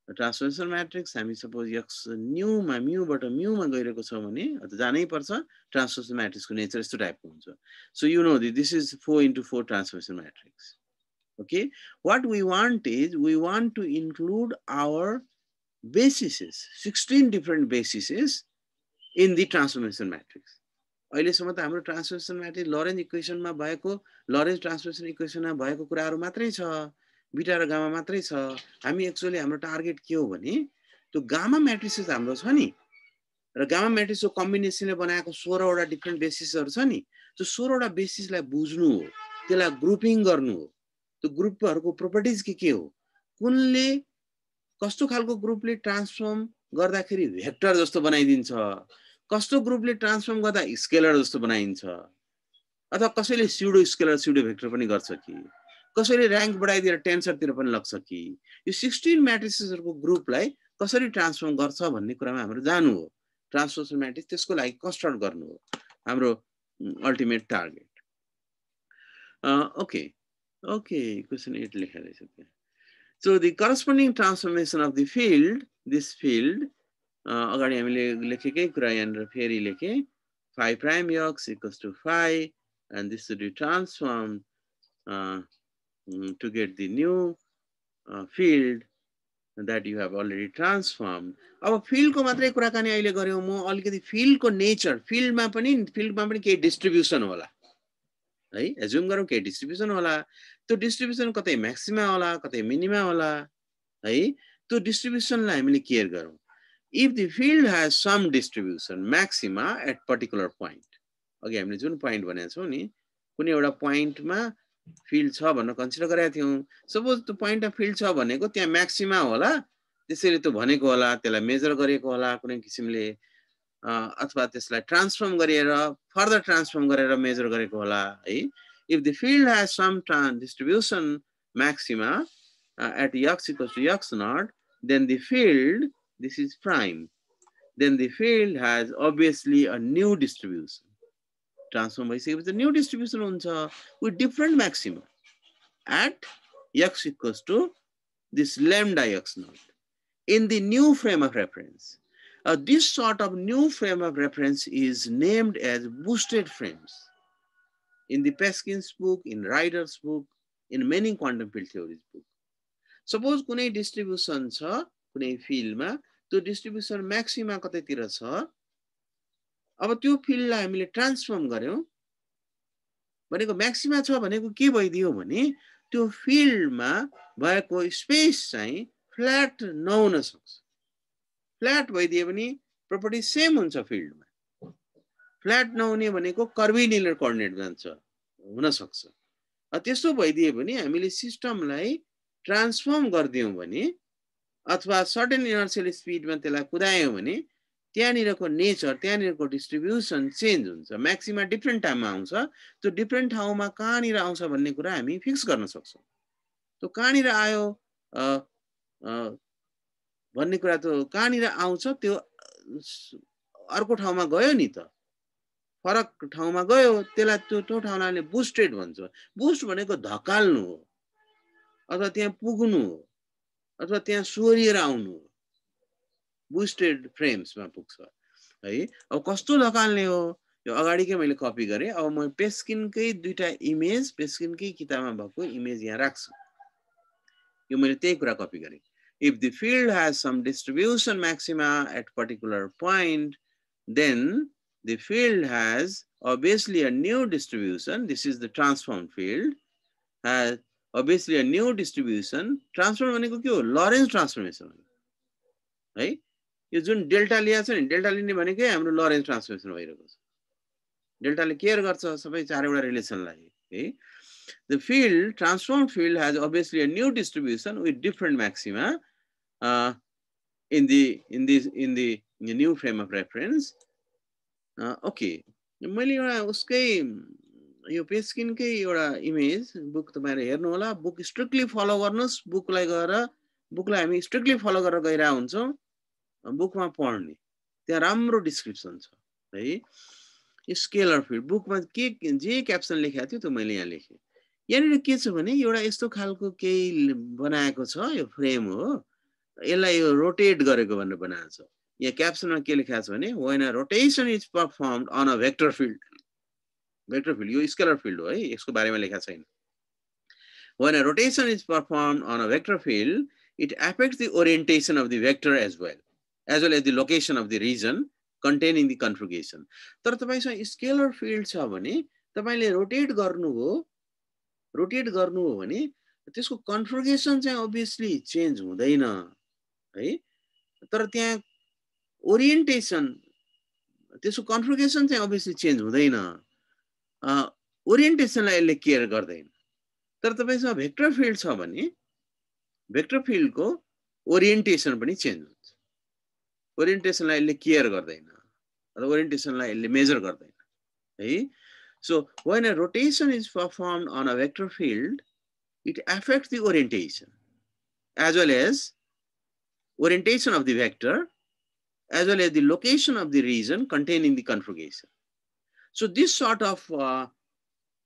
ट्रान्सफर्मेसन म्याट्रिक्स हामी सपोज x new मा म्यू बाट म्यू मा गइरहेको छ भने अथवा जानै पर्छ. ट्रान्सफर्मेसन म्याट्रिक्सको नेचर यस्तो टाइपको हुन्छ. So you know this is 4 into 4 transformation matrix. Okay, what we want is we want to include our bases, 16 different bases in the transformation matrix. अहिलेसम्म त हाम्रो ट्रान्सफर्मेसन म्याट्रिक्स लरेन्ज इक्वेसनमा भएको लरेन्ज ट्रान्सफर्मेसन इक्वेसनमा भएको कुराहरु मात्रै छ. बीटा र गामा मात्रै छ. हामी एक्चुअली हाम्रो टार्गेट के हो भने त्यो गामा म्याट्रिसेस हाम्रो छ नि र गामा म्याट्रिक्सको कम्बिनेसनले बनाएको 16 वटा डिफरेन्ट बेसिसहरु छ नि. त्यो 16 वटा बेसिसलाई बुझ्नु हो, त्यसलाई ग्रुपिङ गर्नु हो. त्यो ग्रुपहरुको प्रोपर्टिज के हो, कुनले कस्तो खालको ग्रुपले ट्रान्सफर्म गर्दाखेरि भेक्टर जस्तो बनाइदिन्छ, कस्तो ग्रुपले ट्रान्सफर्म गर्दा स्केलर जस्तो बनाइन्छ, अथवा कसैले स्युडो स्केलर स्युडो भेक्टर पनि गर्छ कि, कसैले र्याङ्क बढाइदिएर टेन्सरतिर पनि लग्छ कि. यो 16 म्याट्रिसेसहरुको ग्रुपलाई कसरी ट्रान्सफर्म गर्छ भन्ने कुरामा हाम्रो जानु हो. ट्रान्सफर्मेसन म्याट्रिक्स त्यसको लागि कन्स्ट्रक्ट गर्नु हो हाम्रो अल्टिमेट टार्गेट. Okay, question 8 लेखेर छ. So the corresponding transformation of the field, this field, अगाडि हामीले लेखेकै कुरा यहाँनिर फेरि लेखे. Phi prime x equals to phi, and this should be transformed to get the new field that you have already transformed. अब field को मात्रै कुराकानी अहिले गर्यौं. म अलिकति field को नेचर, फिल्डमा पनि केही डिस्ट्रिब्युसन होला है. एज्युम गरौँ केही डिस्ट्रिब्युसन होला. त्यो डिस्ट्रिब्युसन कतै म्याक्सिमा होला, कतै मिनिमा होला है. त्यो डिस्ट्रिब्युसनलाई हामीले केयर गरौँ. If the field has some distribution maxima at particular point, अघि हामीले जुन पोइन्ट भनेको छौं नि, कुनै एउटा पोइन्टमा फिल्ड छ भनेर कन्सिडर गरेका थियौं. सपोज त्यो पोइन्ट अफ फिल्ड छ भनेको त्यहाँ म्याक्सिमा होला, त्यसैले त्यो भनेको होला, त्यसलाई मेजर गरेको होला कुनै किसिमले, अथवा त्यसलाई ट्रान्सफर्म गरेर फर्दर ट्रान्सफर्म गरेर मेजर गरेको होला है. If the field has some distribution maxima at x equals to x naught, then the field, this is prime, then the field has obviously a new distribution. Transform by say with a new distribution with different maxima at x equals to this lambda x naught in the new frame of reference. This sort of new frame of reference is named as boosted frames. In the Peskin's book, in Ryder's book, in many quantum field theories book. Suppose कुनै डिस्ट्रिब्युसन छ कुनै फिल्डमा त्यो डिस्ट्रिब्युसन म्याक्सिमा कतैतिर छ अब त्यो फिल्डलाई हामीले ट्रान्सफर्म गर्यौं भनेको म्याक्सिमा छ भनेको के भइदियो भने त्यो फिल्डमा भएको स्पेस चाहिँ फ्ल्याट नहुन सक्छ फ्ल्याट भइदियो भने प्रोपर्टी सेम हुन्छ फिल्डमा फ्ल्याट नहुने भनेको कर्भिलिनियर कोअर्डिनेट जान्छ हुन सक्छ त्यस्तो भइदियो भने हामीले सिस्टमलाई ट्रान्सफर्म गर्दियौं भने अथवा सर्टेन इनर्शियल स्पिडमा त्यसलाई कुदायौं भने त्यहाँनिरको नेचर त्यहाँनिरको डिस्ट्रिब्युसन चेन्ज हुन्छ म्याक्सिमा डिफरेन्ट टाइममा आउँछ त्यो डिफरेन्ट ठाउँमा कहाँनिर आउँछ भन्ने कुरा हामी फिक्स गर्न सक्छौं त्यो कहाँनिर आयो भन्ने कुरा त कहाँनिर आउँछ त्यो अर्को ठाउँमा गयो नि त फरक ठाउँमा गयो त्यसलाई त्यो ठाउँलाई बुस्टेड भन्छ बुस्ट भनेको धकाल्नु हो अथवा त्यहाँ पुग्नु हो अथवा त्यहाँ सोरिएर आउनु हो बुस्टेड फ्रेम्समा पुग्छ है अब कस्तो धकाल्ने हो यो अगाडिकै मैले कपी गरे अब म पेस्किनकै दुईटा इमेज पेस्किनकै किताबमा भएको इमेज यहाँ राख्छु यो मैले त्यही कुरा कपी गरे if the field has some distribution maxima at particular point then the field has obviously a new distribution this is the transformed field has obviously a new distribution transform भनेको के हो लरेन्ज ट्रान्सफर्मेसन है यो जुन डेल्टा लिएको छ नि डेल्टा लिने भनेकै हाम्रो लरेन्ज ट्रान्सफर्मेसन भइरहेको छ डेल्टाले केयर गर्छ सबै चारवटा रिलेसनलाई है the field transformed field has obviously a new distribution with different maxima in the new frame of reference okay मैले एउटा उसकै यो पेस्किनकै एउटा इमेज बुक तपाईहरु हेर्नु होला बुक स्ट्रिक्टली फलो गर्नुस् बुकलाई हामी स्ट्रिक्टली फलो गरेर गइरा हुन्छौं बुकमा पढ्ने त्यहाँ राम्रो डिस्क्रिप्सन छ है स्केलर फिल्ड बुकमा के जे क्याप्सन लेखेको थियो त्यो मैले यहाँ लेखे यहाँनिर के छ भने एउटा यस्तो खालको केही बनाएको छ यो फ्रेम हो यसलाई यो रोटेट गरेको भनेर बनाएको छ यहाँ क्याप्सनमा के लेखेको छ भने when a rotation is performed on a vector field यो स्केलर फिल्ड हो है यसको बारेमा लेखेको छैन when a rotation is performed on a vector field it affects the orientation of the vector as well as the location of the region containing the configuration तर तपाईसँग स्केलर फिल्ड छ भने तपाईले रोटेट गर्नु हो भने त्यसको कन्फिगरेसन चाहिँ obviously चेन्ज हुँदैन है तर त्यहाँ ओरिएन्टेसन त्यसको कन्फिगरेसन चाहिँ obviously चेन्ज हुँदैन ओरिएन्टेसनलाई यसले केयर गर्दैन तर तपाईसँग भेक्टर फिल्ड छ भने भेक्टर फिल्डको ओरिएन्टेसन पनि चेन्ज हुन्छ ओरिएन्टेसनलाई यसले केयर गर्दैन अथवा ओरिएन्टेसनलाई यसले मेजर गर्दैन है so when a rotation is performed on a vector field it affects the orientation as well as orientation of the vector as well as the location of the region containing the configuration so this sort of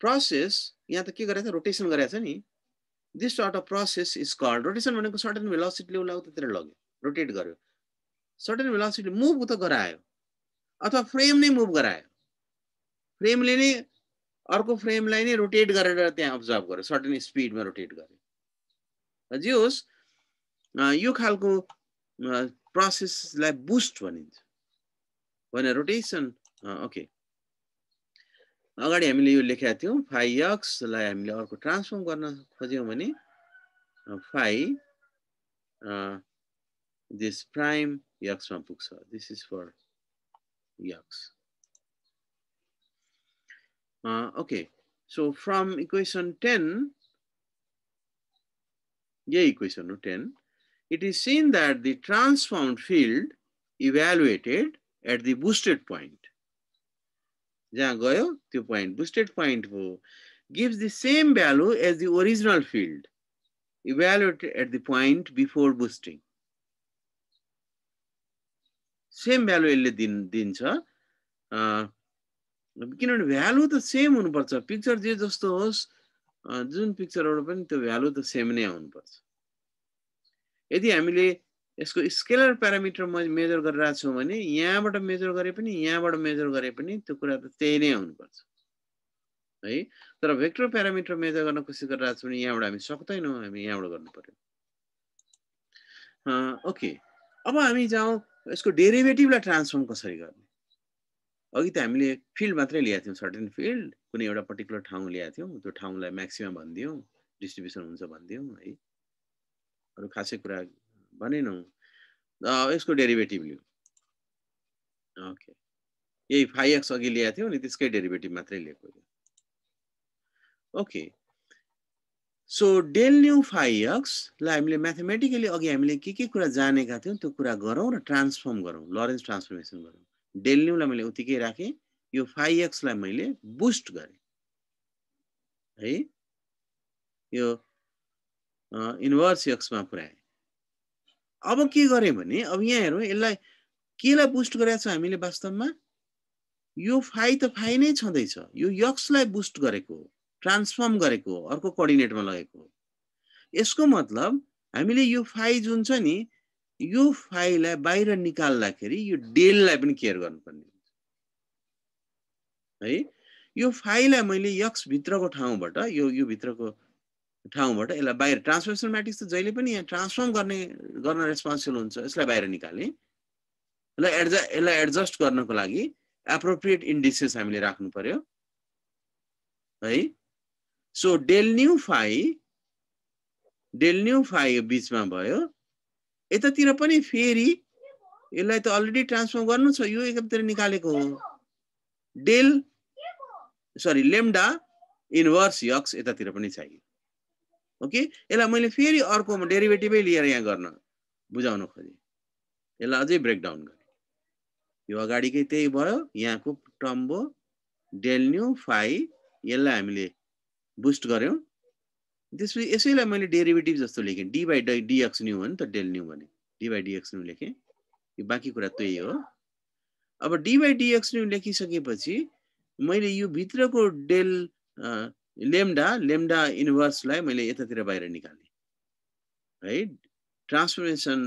process यहाँ त के गरेछ रोटेसन गरेछ नि this sort of process is called rotation भनेको certain velocity ले उलाई उतातिर लग्यो रोटेट गर्यो certain velocity move त गरायो अथवा फ्रेम नै मुभ गरायो फ्रेमले नै अर्को फ्रेमलाई नै रोटेट गरेर त्यहाँ अब्जर्भ गर्यो सर्टेन स्पिडमा रोटेट गर्यो जे होस् यो खालको प्रोसेसलाई बुस्ट भनिन्छ भने रोटेसन ओके अगाडि हामीले यो लेखेका थियौं फाइ x लाई हामीले अर्को ट्रान्सफर्म गर्न खोज्यौं भने फाइ दिस प्राइम x मा पुग्छ this is for x okay so from equation 10 equation 10 it is seen that the transformed field evaluated at the boosted point जहाँ गयो त्यो point boosted point हो gives the same value as the original field evaluated at the point before boosting same value यसले दिन्छ किनभने भ्यालु त सेम हुनुपर्छ पिक्चर जे जस्तो होस् जुन पिक्चरबाट पनि त्यो भ्यालु त सेम नै आउनुपर्छ यदि हामीले यसको स्केलर प्यारामिटर मेजर गरिरहेका छौं भने यहाँबाट मेजर गरे पनि यहाँबाट मेजर गरे पनि त्यो कुरा त त्यही नै आउनुपर्छ है तर भेक्टर प्यारामिटर मेजर गर्न कोसिस गरिरहेका छौं भने यहाँबाट हामी सक्दैनौं हामी यहाँबाट गर्नु पर्यो ओके अब हामी जाउँ यसको डेरिभेटिभलाई ट्रान्सफर्म कसरी गर्ने अघि त हामीले फिल्ड मात्रै ल्याएको थियौँ सर्टेन फिल्ड कुनै एउटा पर्टिकुलर ठाउँ ल्याएको थियौँ त्यो ठाउँलाई म्याक्सिमम भनिदियौँ डिस्ट्रिब्युसन हुन्छ भनिदियौँ है अरू खासै कुरा भनेनौँ यसको डेरिभेटिभ लियौँ ओके यही फाइ एक्स अघि ल्याएको थियौँ नि त्यसकै डेरिभेटिभ मात्रै लिएको ओके सो डेल न्यू फाइ एक्सलाई हामीले म्याथमेटिकली अघि हामीले के कुरा जानेका थियौँ त्यो कुरा गरौँ र ट्रान्सफर्म गरौँ लरेन्स ट्रान्सफर्मेसन गरौँ डेल न्यूलाई मैले उतिकै राखेँ यो फाइ एक्सलाई मैले बुस्ट गरेँ है यो इन्भर्स एक्समा पुर्याएँ अब के गरेँ भने अब यहाँ हेरौँ यसलाई केलाई बुस्ट गरेका छौँ हामीले वास्तवमा यो फाइ त फाइ नै छँदैछ यो एक्सलाई बुस्ट गरेको ट्रान्सफर्म गरेको अर्को कोअर्डिनेटमा लगेको यसको मतलब हामीले यो फाइ जुन छ नि यो फाइलाई बाहिर निकाल्दाखेरि यो डेललाई पनि केयर गर्नुपर्ने है यो फाइलाई मैले एक्स भित्रको ठाउँबाट यो भित्रको ठाउँबाट यसलाई बाहिर ट्रान्सफर्मेसन म्याट्रिक्स त जहिले पनि यहाँ ट्रान्सफर्म गर्न रेस्पोन्सिबल हुन्छ यसलाई बाहिर निकाले यसलाई एडजस्ट गर्नको लागि एप्रोप्रिएट इन्डिसेस हामीले राख्नु पर्यो है सो डेल न्यू फाइ बीचमा भयो यतातिर पनि फेरि यसलाई त अलरेडी ट्रान्सफर्म गर्नु छ यो एकतिर निकालेको हो डेल सरी लेम्डा इन्भर्स एक्स यतातिर पनि चाहियो ओके यसलाई मैले फेरि अर्को डेरिभेटिभै लिएर यहाँ गर्न बुझाउन खोजेँ यसलाई अझै ब्रेकडाउन गरेँ यो अगाडिकै त्यही भयो यहाँको टर्म भयो डेल न्यू फाइ यसलाई हामीले बुस्ट गर्यौँ त्यसपछि यसैलाई मैले डेरिभेटिभ जस्तो लेखेँ डी बाई डिएक्स न्यू हो नि त डेल न्यू भने डी बाई डिएक्स न्यू लेखेँ यो बाँकी कुरा त्यही हो अब डी बाई डिएक्स न्यू लेखिसकेपछि मैले यो भित्रको डेल लेम्डा इन्भर्सलाई मैले यतातिर बाहिर निकालेँ है ट्रान्सफर्मेसन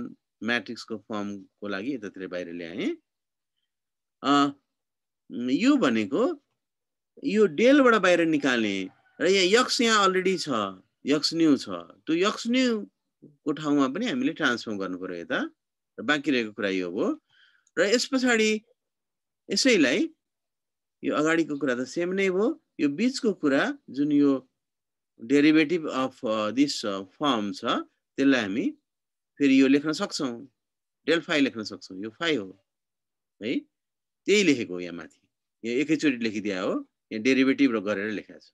म्याट्रिक्सको फर्मको लागि यतातिर बाहिर ल्याएँ यो भनेको यो डेलबाट बाहिर निकाल्ने र यहाँ यक्स यहाँ अलरेडी छ यक्स न्यू छ त्यो यक्स न्यूको ठाउँमा पनि हामीले ट्रान्सफर्म गर्नु पर्यो यता र बाँकी रहेको कुरा यो हो र यस पछाडि यसैलाई यो अगाडिको कुरा त सेम नै भयो यो बीचको कुरा जुन यो डेरिभेटिभ अफ दिस फर्म छ त्यसलाई हामी फेरि यो लेख्न सक्छौँ डेल फाइ लेख्न सक्छौँ यो फाइ हो है त्यही लेखेको हो यहाँ माथि यो एकैचोटि लेखिदिया हो यहाँ डेरिभेटिभ र गरेर लेखेको छ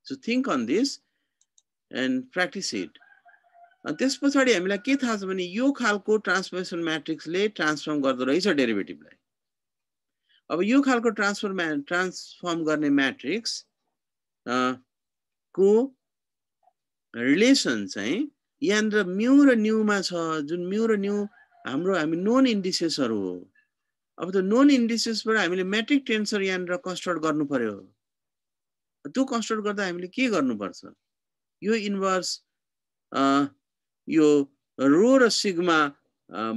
so think on this and practice it अनि त्यस पछाडि हामीलाई के थाहा छ भने यो खालको ट्रान्सफर्मेसन म्याट्रिक्सले ट्रान्सफर्म गर्दो रहेछ डेरिभेटिभलाई अब यो खालको ट्रान्सफर्म गर्ने म्याट्रिक्स को रिलेसन चाहिँ यहाँनिर म्यू र न्यूमा छ जुन म्यू र न्यू हामी नोन इन्डिसेसहरू हो अब त्यो नोन इन्डिसेसबाट हामीले म्याट्रिक टेन्सर यहाँनिर कन्स्ट्रक्ट गर्नु पर्यो त्यो कन्स्ट्रक्ट गर्दा हामीले के गर्नुपर्छ यो इन्भर्स यो रो र सिग्मा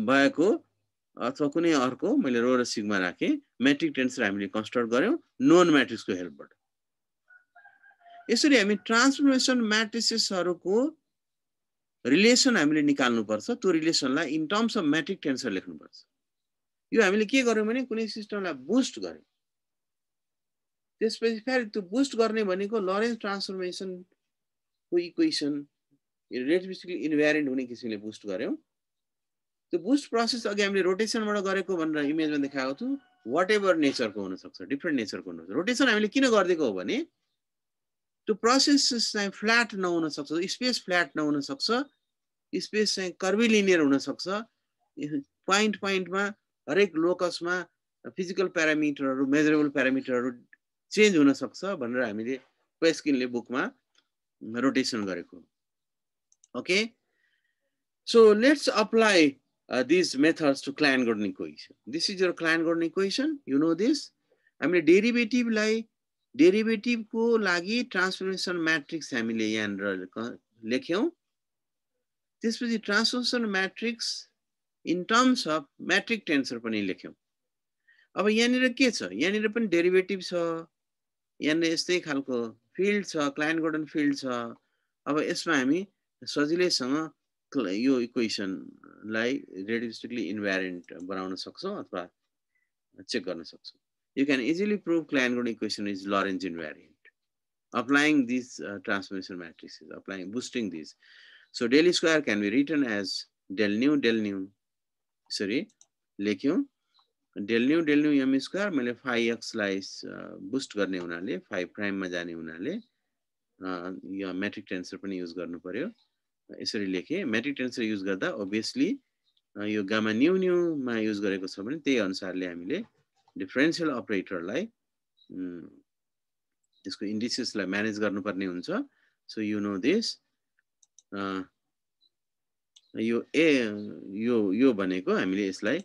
भएको अथवा कुनै अर्को मैले रो र सिग्मा राखेँ म्याट्रिक टेन्सर हामीले कन्स्ट्रक्ट गर्यौँ नोन म्याट्रिक्सको हेल्पबाट यसरी हामी ट्रान्सफर्मेसन म्याट्रिसेसहरूको रिलेसन हामीले निकाल्नुपर्छ त्यो रिलेसनलाई इन टर्म्स अफ म्याट्रिक टेन्सर लेख्नुपर्छ यो हामीले के गर्यौँ भने कुनै सिस्टमलाई बुस्ट गर्यौँ त्यसपछि फेरि त्यो बुस्ट गर्ने भनेको लरेन्स ट्रान्सफर्मेसनको इक्वेसन रिलेटिभिस्टिकली इन्भ्यारिएन्ट हुने किसिमले बुस्ट गर्यौँ त्यो बुस्ट प्रोसेस अघि हामीले रोटेसनबाट गरेको भनेर इमेजमा देखाएको छु वाट एभर नेचरको हुनसक्छ डिफ्रेन्ट नेचरको हुनसक्छ रोटेसन हामीले किन गरिदिएको हो भने त्यो प्रोसेस चाहिँ फ्ल्याट नहुन सक्छ स्पेस फ्ल्याट नहुन सक्छ स्पेस चाहिँ कर्भिलिनियर हुन सक्छ पोइन्टमा हरेक लोकसमा फिजिकल प्यारामिटरहरू मेजरेबल प्यारामिटरहरू चेन्ज हुन सक्छ भनेर हामीले पेस्किनले बुकमा रोटेसन गरेको okay so let's apply these methods to Klein-Gordan equation. This is your Klein-Gordan equation. You know this. हामीले डेरिभेटिभ को लागि ट्रान्सफर्मेसन म्याट्रिक्स हामीले यहाँ लेख्यौं त्यसपछि transformation matrix in terms of metric tensor पनि लेख्यौं अब यहाँनिर के छ यहाँनिर पनि डेरिभेटिभ छ यहाँनिर यस्तै खालको फिल्ड छ क्लाइन-गोर्डन फिल्ड छ अब यसमा हामी सजिलैसँग यो इक्वेसनलाई रेडियोस्टिकली इन्भ्यारिएन्ट बनाउन सक्छौँ अथवा चेक गर्न सक्छौँ. You can easily prove Klein-Gordan equation is Lorentz invariant. Applying these transformation matrices, boosting these. So del square can be written as del nu, sorry, लेख्यौं del nu m square मैले phi x लाई boost गर्ने हुनाले phi prime मा जाने हुनाले यो metric tensor पनि युज गर्नु पर्यो. यसरी लेखे. metric tensor युज गर्दा obviously यो gamma nu मा युज गरेको छ भने त्यही अनुसारले हामीले differential operatorलाई त्यसको indices लाई म्यानेज गर्नुपर्ने हुन्छ. So you know this. यो यो भनेको हामीले यसलाई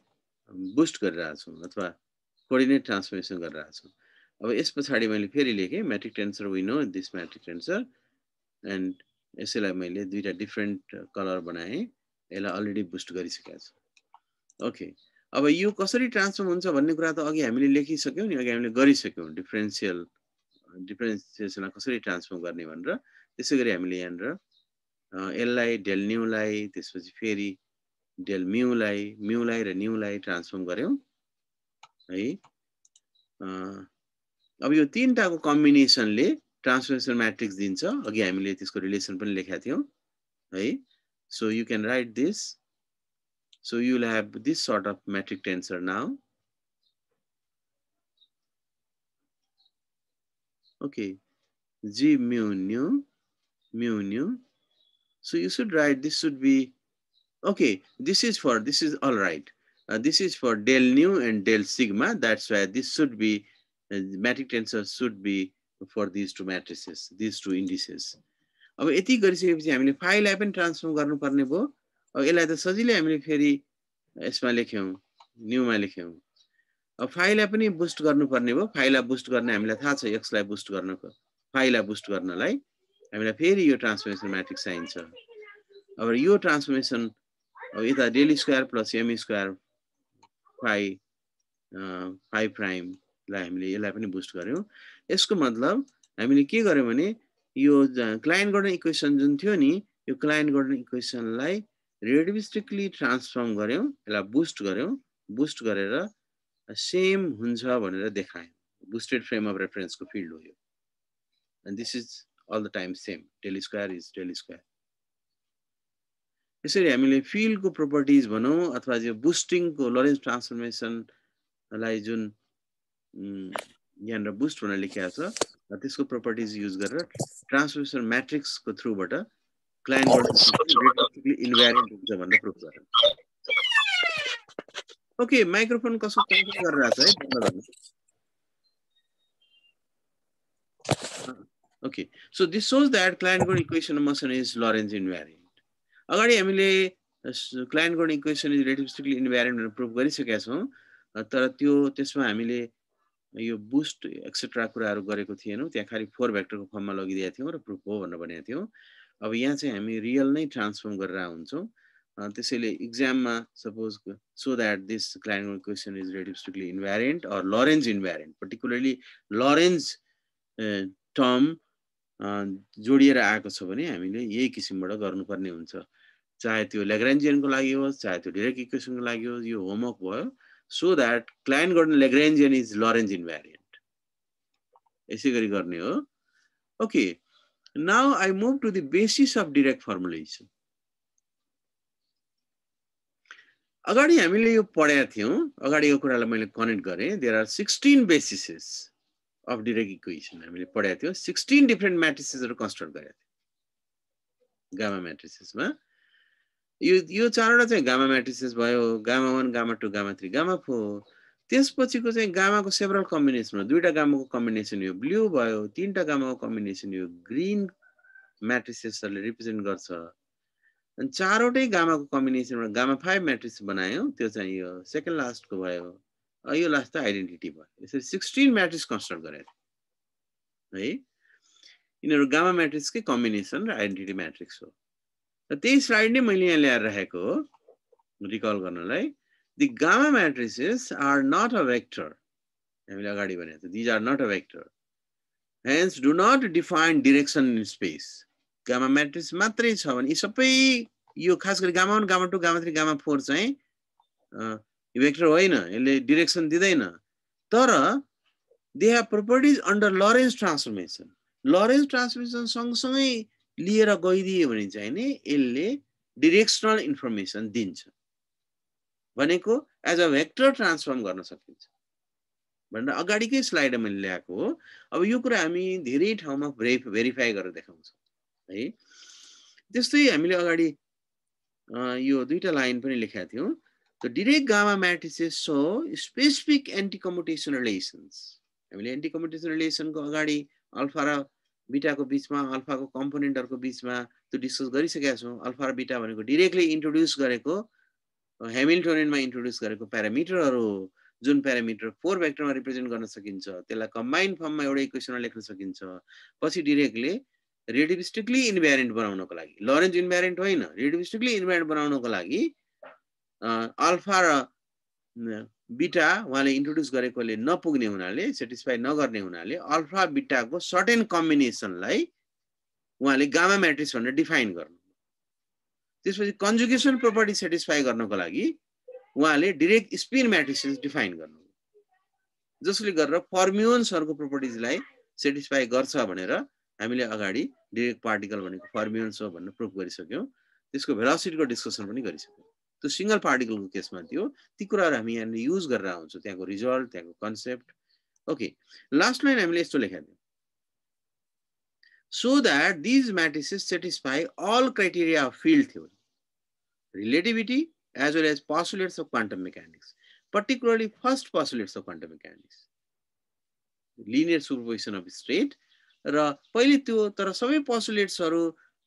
बुस्ट गरिरहेका छौं अथवा कोअर्डिनेट ट्रान्सफर्मेसन गरिरहेका छौं. अब यस पछाडी मैले फेरि लेखे metric tensor we know this metric tensor and यसैलाई मैले दुईटा डिफरेन्ट कलर बनाए. यसलाई अलरेडी बुस्ट गरिसकेको छु. ओके, अब यो कसरी ट्रान्सफर्म हुन्छ भन्ने कुरा त अघि हामीले लेखिसक्यौं नि, अघि हामीले गरिसक्यौं डिफरेन्सिएसनलाई कसरी ट्रान्सफर्म गर्ने भनेर. त्यसैगरी हामीले यहाँनिर एललाई डेल न्यूलाई त्यसपछि फेरि डेल म्यूलाई र न्यूलाई ट्रान्सफर्म गर्यौं है. अब यो तीनटाको कम्बिनेसनले ट्रान्सफर्मेसन म्याट्रिक्स दिन्छ. अघि हामीले त्यसको रिलेसन पनि लेखेका थियौं है. So you can write this. So you will have this sort of metric tensor now. Okay, g mu nu. So you should write, this should be, okay, this is all right. This is for del nu and del sigma. That's why this should be, matrix tensor should be for these two matrices, these two indices. अब यति गरिसकेपछि हामीले फाइललाई पनि ट्रान्सफर्म गर्नुपर्ने भयो. अब यसलाई त सजिलै हामीले फेरि यसमा लेख्यौं, न्यूमा लेख्यौं. अब फाइललाई पनि बुस्ट गर्नुपर्ने भयो. फाइललाई बुस्ट गर्ने हामीलाई थाहा छ, x लाई बुस्ट गर्नको, फाइललाई बुस्ट गर्नलाई हामीलाई फेरि यो ट्रान्सफर्मेसन म्याट्रिक्स चाहिन्छ. अब यो ट्रान्सफर्मेसन अब यता del square plus m square phi prime लाई हामीले यसलाई पनि बुस्ट गर्यौं. यसको मतलब हामीले के गर्यौं भने यो क्लाइन-गॉर्डन इक्वेसन जुन थियो नि, यो क्लाइन-गॉर्डन इक्वेसनलाई रेडियोस्टिकली ट्रान्सफर्म गर्यौं, यसलाई बुस्ट गरेर सेम हुन्छ भनेर देखायौं. बुस्टेड फ्रेम अफ रेफरेन्सको फिल्ड हो यो. And this is all the time same. Del square is del square. यसरी हामीले फिल्डको प्रोपर्टिज भनौं अथवा जो बुस्टिङको लोरेन्ज ट्रान्सफर्मेसनलाई जुन यहाँनिर बुस्ट हुन लेखिएको छ त्यसको प्रोपर्टिज युज गरेर ट्रान्सफर्मेसन म्याट्रिक्सको थ्रुबाट क्लाइन-गॉर्डन रेडियोस्टिकली इन्भ्यारिएन्ट हुन्छ भनेर प्रुफ गरौँ. ओके, माइक्रोफोन कसो कनेक्ट गरिरहेछ है, बन्द गर्नु. Okay, so this shows that Klein-Gordan equation of motion is Lorentz invariant. अगाडि हामीले Klein-Gordan equation is reductively invariant भनेर प्रुफ गरिसकेका छौं. तर त्यसमा हामीले यो बुस्ट एक्सेट्रा कुराहरु गरेको थिएनौं. त्यहाँ खाली 4 भेक्टरको फर्ममा लगिदिएको थियौं र प्रुफ हो भनेर भनेको थियौं. अब यहाँ चाहिँ हामी रियल नै ट्रान्सफर्म गरेर हुन्छौं. त्यसैले एक्जाममा suppose so that this Klein-Gordan equation is reductively invariant or Lorentz invariant, particularly Lorentz term जोडिएर आएको छ भने हामीले यही किसिमबाट गर्नुपर्ने हुन्छ. चाहे त्यो Lagrangian को लागि होस्, चाहे त्यो Dirac equation को लागि होस्, यो होमवर्क भयो. So that Klein-Gordan Lagrangian is Lorentz invariant. यसै गरी गर्ने हो. Okay, now I move to the basis of Dirac formulation. अगाडि हामीले यो पढेका थियौं. अगाडिको कुरालाई मैले कनेक्ट गरे. There are 16 bases of Dirac equation. हामीले पढेका थियौं. 16 different matrices हरु कन्स्ट्रक्ट गरेका थियौं गामा matrices मा. यो चारवटा चाहिँ गामा matrices भयो. Gamma 1, gamma 2, gamma 3, gamma 4. त्यसपछिको चाहिँ गामाको सेभरल कम्बिनेसन हो. दुईटा गामाको कम्बिनेसन यो ब्लू भयो, तीनटा गामाको कम्बिनेसन यो ग्रीन matrices हरुले रिप्रेजेन्ट गर्छ. अनि चारवटै गामाको कम्बिनेसनबाट गामा 5 matrix बनायौं. त्यो चाहिँ यो सेकेन्ड लास्टको भयो. यो लास्ट त आइडेन्टिटी भयो. यसरी 16 म्याट्रिक्स कन्स्ट्रक्ट गरेको है. यिनीहरु गामा म्याट्रिक्सकै कम्बिनेसन र आइडेन्टिटी म्याट्रिक्स हो. र त्यही स्लाइड नै मैले यहाँ ल्याएर राखेको हो रिकल गर्नलाई. The gamma matrices are not a vector. हामीले अगाडि भनेको थियो. These are not a vector. Hence do not define direction in space. Gamma matrix मात्रै छ भने यी सबै यो खास गरी गामा 1 गामा 2 गामा 3 गामा 4 चाहिँ वेक्टर होइन, यसले डाइरेक्सन दिदैन, तर they have properties under Lorentz transformation. Lorentz transformation सँगसँगै लिएर गइदियो भने चाहिँ नि यसले डाइरेक्सनल इन्फर्मेसन दिन्छ, भनेको एज अ भेक्टर ट्रान्सफर्म गर्न सकिन्छ भनेर अगाडिकै स्लाइडमा मैले ल्याएको हो। अब यो कुरा हामी धेरै ठाउँमा भेरिफाई गरेर देखाउँछौँ है। त्यस्तै हामीले अगाडि यो दुईटा लाइन पनि लेखेका थियौँ। The Dirac gamma matrices show specific anti-commutation relations. हामीले anti-commutation relation को अगाडि अल्फा र बीटा को बीचमा अल्फा को कम्पोनेन्टहरुको बीचमा त्यो डिस्कस गरिसकेका छौं। अल्फा र बीटा भनेको डाइरेक्टली इन्ट्रोड्युस गरेको ह्यामिल्टोनियनमा इन्ट्रोड्युस गरेको प्यारामिटरहरु हो, जुन प्यारामिटर 4 भेक्टरमा रिप्रेजेन्ट गर्न सकिन्छ, त्यसलाई कम्बाइन फर्ममा एउटा इक्वेसनमा लेख्न सकिन्छ। पछि डाइरेक्टली रिड्युसिबली इन्भ्यारिएन्ट बनाउनको लागि, लरेन्ज इन्भ्यारिएन्ट होइन, रिड्युसिबली इन्भ्यारिएन्ट बनाउनको लागि अल्फा र बीटा उहाँले इन्ट्रोड्युस गरेकोले नपुग्ने हुनाले, सेटिस्फाई नगर्ने हुनाले अल्फा बीटाको सर्टेन कम्बिनेसनलाई उहाँले गामा म्याट्रिक्स भनेर डिफाइन गर्नु। त्यसपछि कन्जुगेसन प्रोपर्टी सेटिस्फाई गर्नको लागि उहाँले डाइरेक्ट स्पिन म्याट्रिसेस डिफाइन गर्नु, जसले गरेर फर्म्युन्सहरुको प्रोपर्टिजलाई सेटिस्फाई गर्छ भनेर हामीले अगाडि डाइरेक्ट पार्टिकल भनेको फर्म्युन्स हो भनेर प्रुफ गरिसक्यौं। त्यसको भेलोसिटीको डिस्कसन पनि गरिसक्यौं। त्यो सिंगल पार्टिकलको केसमा थियो, ती कुराहरु हामी यहाँ युज गरेर आउँछौं, त्यहाँको रिजल्ट, त्यहाँको कन्सेप्ट। ओके, लास्ट लाइन हामीले यस्तो लेखेका थियौं, so that these matrices satisfy all criteria of field theory, relativity, as well as postulates of quantum mechanics, particularly first postulates of quantum mechanics, linear superposition of state र पहिले त्यो तर सबै पोस्टुलेट्सहरु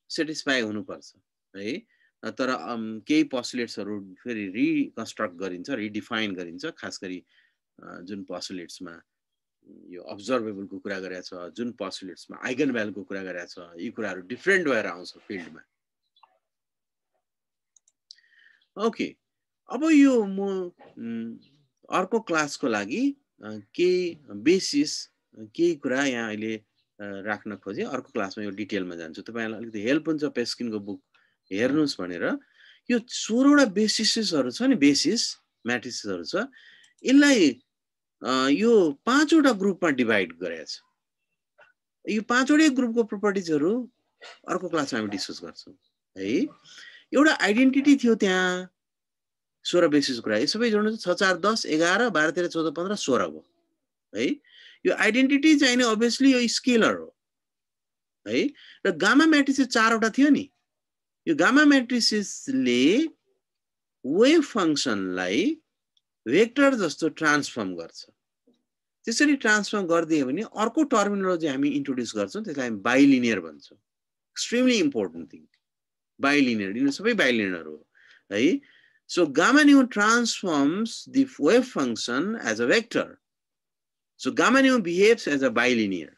सेटिस्फाई हुनुपर्छ है। तर केही पोस्टुलेट्सहरु फेरि रिकन्स्ट्रक्ट गरिन्छ, रिडिफाइन गरिन्छ, खास गरी जुन पोस्टुलेट्समा यो अब्जर्भेबलको कुरा गरेको छ, जुन पोस्टुलेट्समा आइगन भ्यालुको कुरा गरेको छ, यी कुराहरु डिफरेन्ट भएर आउँछ फिल्डमा। ओके, अब यो म अर्को क्लासको लागि केही बेसिस केही कुरा यहाँ अहिले राख्न खोजे। अर्को क्लासमा यो डिटेलमा जान्छु, तपाईहरुलाई अलिकति हेल्प हुन्छ पेस्किनको बुक हेर्नुस् भनेर। यो 16 वटा बेसिसहरु छ नि, बेसिस म्याट्रिसेसहरु छ, यसलाई यो 5 वटा ग्रुपमा डिभाइड गरेको छ। यो 5 वटै ग्रुपको प्रोपर्टिजहरु अर्को क्लासमा हामी डिस्कस गर्छौं है। एउटा आइडेन्टिटी थियो त्यहाँ 16 बेसिस कुरा, यो सबै जोड्नु 6 4 10 11 12 13 14 15 16 हो है। यो आइडेन्टिटी चाहिँ नि obviously यो स्केलर हो है। र गामा म्याट्रिसेस 4 वटा थियो नि, यो गामा म्याट्रिसेसले वेभ फंक्सनलाई भेक्टर जस्तो ट्रान्सफर्म गर्छ। त्यसरी ट्रान्सफर्म गर्दियो भने अर्को टर्मिनोलोजी हामी इन्ट्रोड्युस गर्छौं, त्यसलाई हामी बाइलिनियर भन्छौं। एक्सट्रिमली इम्पोर्टेन्ट थिङ, बाइलिनियर, यिनीहरु सबै बाइलिनियर हो है। So gamma nu transforms the wave function as a vector. So gamma nu behaves as a bilinear.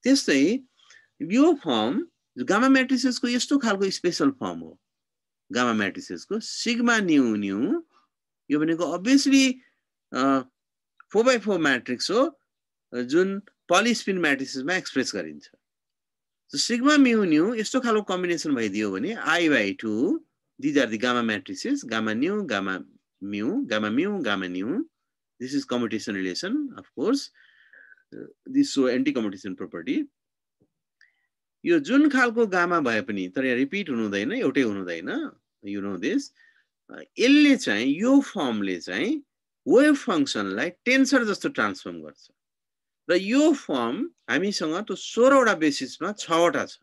त्यस्तै यो फर्म गामा म्याट्रिसेस को यस्तो खालको स्पेशल फर्म हो। गामा म्याट्रिसेस को सिग्मा न्यू न्यू यो भनेको obviously 4x4 म्याट्रिक्स हो जुन पॉलीस्पिन म्याट्रिसेस मा एक्सप्रेस गरिन्छ। So sigma mu nu यस्तो खालको कम्बिनेसन भइदियो भने I/2, these are the gamma matrices, gamma nu, gamma mu, gamma nu. This is commutation relation, of course. This so anti-commutation property. यो जुन खालको गामा भए पनि तर यहाँ रिपिट हुनु हुँदैन, एउटै हुनु हुँदैन, you know this. यसले चाहिँ यो फर्मले चाहिँ वेभ फंक्सनलाई टेन्सर जस्तो ट्रान्सफर्म गर्छ। र यो फर्म हामीसँग त्यो 16 वटा बेसिसमा 6 वटा छ।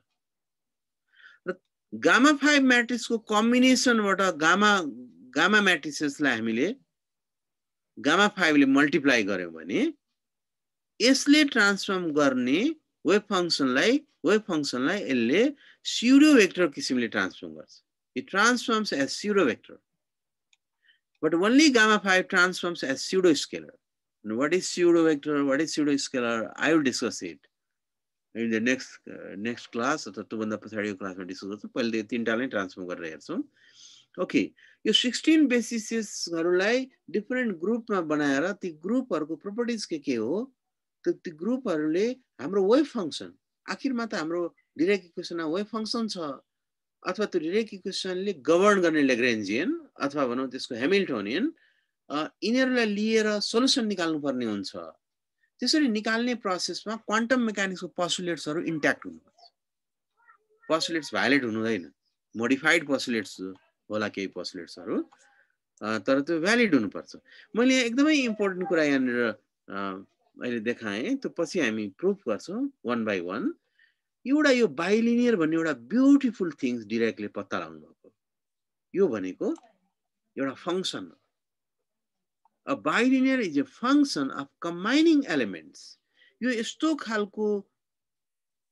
र गामा 5 म्याट्रिक्सको कम्बिनेसनबाट गामा म्याट्रिसेसलाई हामीले गामा 5 ले मल्टिप्लाई गर्यौं भने यसले ट्रान्सफर्म गर्ने वेभ फंक्सनलाई यसले स्यूडो वेक्टर किसिमले ट्रान्सफर्म गर्छ। It transforms as pseudo vector, but only gamma 5 transforms as pseudo scalar. And what is pseudo vector? What is pseudo scalar? I will discuss it in the next class. अथवा त्यो भन्दा पछाडिको क्लासमा डिस्कस गर्छौं। पहिले तीनटालाई ट्रान्सफर्म गरेर हेर्छौं। ओके, यो 16 बेसिसहरुलाई डिफरेन्ट ग्रुपमा बनाएर ती ग्रुपहरुको प्रोपर्टिज के हो, ती ग्रुपहरुले हाम्रो वेभ फंक्सन, आखिरमा त हाम्रो डिराक इक्वेसनमा वेभ फंक्सन छ, अथवा त्यो डिरेक इक्वेसनले गभर्न गर्ने लाग्रेन्जियन अथवा भनौं त्यसको ह्यामिल्टोनियन यिनीहरूलाई लिएर सोलुसन निकाल्नु पर्ने हुन्छ त्यसरी निकाल्ने प्रोसेसमा क्वान्टम मेकानिक्सको पोस्टुलेट्सहरु इन्ट्याक्ट हुनुपर्छ पोस्टुलेट्स भायोलेट हुनु हुँदैन मोडिफाइड पोस्टुलेट्स होला केही पोस्टुलेट्सहरु तर त्यो भ्यालिड हुनुपर्छ मैले एकदमै इम्पोर्टेन्ट कुरा यहाँनिर अहिले देखाएँ त्यो पछि हामी प्रुफ गर्छौं वन बाइ वन एउटा यो बाइलिनियर भन्ने एउटा ब्युटिफुल थिंग्स डिरेक्टली पत्ता लगाउनु भएको यो भनेको एउटा फंक्सन हो A bilinear is a function of combining elements. यो यस्तो खालको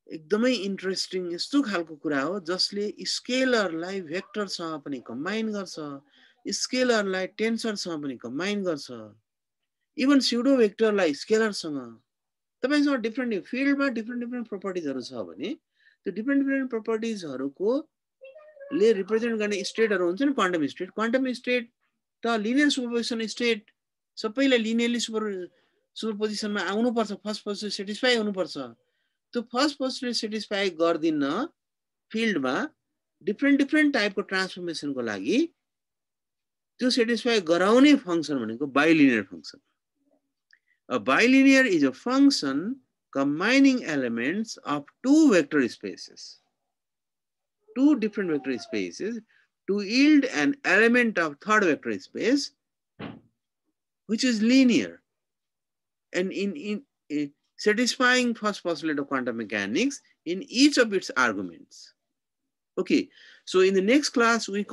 एकदमै इन्ट्रेस्टिङ यस्तो खालको कुरा हो जसले स्केलरलाई भेक्टरसँग पनि कम्बाइन गर्छ स्केलरलाई टेन्सरसँग पनि कम्बाइन गर्छ इभन स्युडो भेक्टरलाई स्केलरसँग तपाईसँग डिफरेन्ट फिल्डमा डिफरेन्ट प्रोपर्टिजहरु छ भने त्यो डिफरेन्ट प्रोपर्टिजहरुको ले रिप्रेजेन्ट गर्ने स्टेटहरु हुन्छ नि क्वान्टम स्टेट त लिनियर सुपरपोजिसन स्टेट सबैले लिनियरली सुपरपोजिसनमा आउनु पर्छ फर्स्ट पोजिसन सेटिस्फाई हुनु पर्छ त्यो फर्स्ट पोजिसन सेटिस्फाई गर्दिन फिल्डमा डिफरेन्ट टाइपको ट्रान्सफर्मेसनको लागि त्यो सेटिस्फाई गराउने फंक्सन भनेको bilinear function A bilinear is a function combining elements of two vector spaces two different vector spaces to yield an element of third vector space which is linear and in satisfying first postulate of quantum mechanics in each of its arguments. Okay, so in the next class we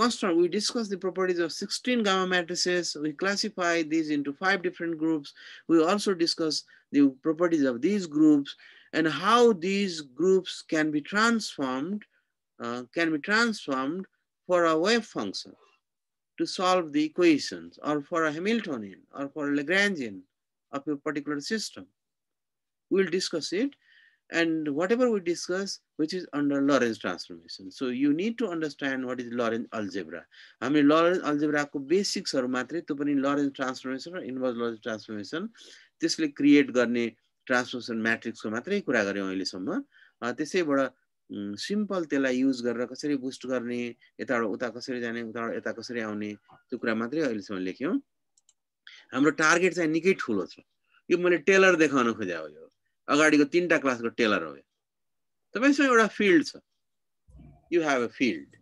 discuss the properties of 16 gamma matrices. We classify these into 5 different groups. We also discuss the properties of these groups and how these groups can be transformed for a wave function to solve the equations or for a Hamiltonian or for a Lagrangian of a particular system. We'll discuss it and whatever we discuss which is under Lorentz transformation. So you need to understand what is Lorentz algebra. I mean Lorentz algebra ko basics haru matrai त्यो पनि Lorentz transformation or inverse Lorentz transformation त्यसले क्रिएट गर्ने ट्रान्सपोजिसन म्याट्रिक्स को मात्रै कुरा गर्यौं अहिले सम्म त्यसैबाट सिम्पल त्यसलाई युज गरेर कसरी बुस्ट गर्ने यताबाट उता कसरी जाने उताबाट यता कसरी आउने त्यो कुरा मात्रै अहिले सम्म लेख्यौं हाम्रो टार्गेट चाहिँ निकै ठूलो छ यो मैले टेलर देखाउन खोजे हो यो अगाडिको तीनटा क्लासको टेलर हो तपाईसँग एउटा फिल्ड छ you have a field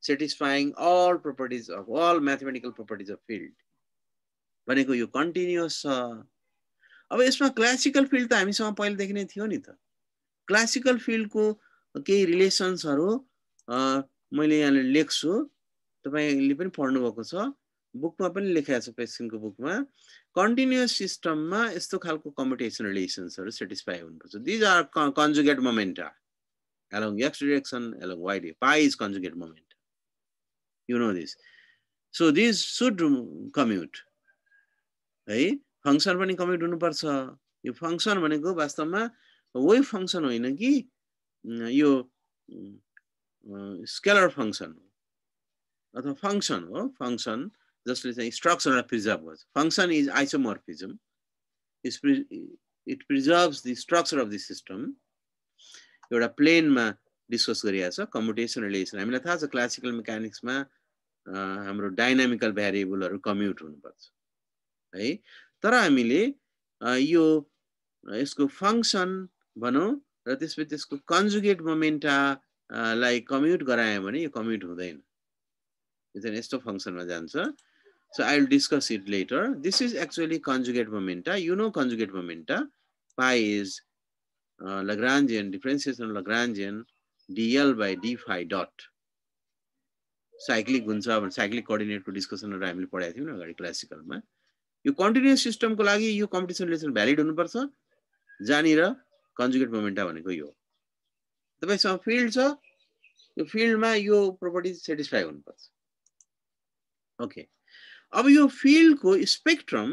satisfying all properties of all mathematical properties of field भनेको यो कन्टिन्युअस छ अब यसमा क्लासिकल फिल्ड त हामीसँग पहिले देखि नै थियो नि त क्लासिकल फिल्ड को केही रिलेसन्सहरु मैले यहाँ लेख्छु तपाईले पनि पढ्नु भएको छ बुकमा पनि लेखेको छ पेस्किनको बुकमा कन्टिन्युअस सिस्टममा यस्तो खालको कम्युटेसन रिलेसन्सहरु सेटिस्फाई हुनुपर्छ these are conjugate momenta along x direction along y direction pi is conjugate moment you know this so these should commute है फंक्सन पनि कम्युट हुनु पर्छ यो फंक्सन भनेको वास्तवमा वही फंक्सन होइन कि यो स्केलर फंक्सन हो अथवा फंक्सन हो फंक्सन जसले चाहिँ स्ट्रक्चरलाई प्रिजर्भ गर्छ function is isomorphism it preserves the structure of the system एउटा प्लेनमा डिस्कस गरिएको छ कम्युटेसन रिलेसन हामीलाई थाहा छ क्लासिकल मेकानिक्समा हाम्रो डायनामिकल भेरिएबलहरु कम्युट हुनुपर्छ है तर हामीले यो यसको फंक्सन भनौं र त्यसपछि त्यसको कन्जुगेट मोमेन्टा लाई कम्युट गरायो भने यो कम्युट हुँदैन यो चाहिँ यस्तो फंक्सनमा जान्छ so I will discuss it later this is actually conjugate momenta you know conjugate momenta pi is Lagrangian differentiation of Lagrangian dl by d phi dot cyclic हुन्छ भने cyclic coordinate को डिस्कसन र हामीले पढाएको थियौं न अगाडि क्लासिकलमा यो कन्टिन्युअस सिस्टम को लागि यो कम्युटेसन रिलेसन भ्यालिड हुनु पर्छ जानेर कन्जुगेट मोमेन्टा भनेको यो तपाईसँग फिल्ड छ यो फिल्डमा यो प्रोपर्टी सेटिस्फाई हुनु पर्छ ओके अब यो फिल्ड को स्पेक्ट्रम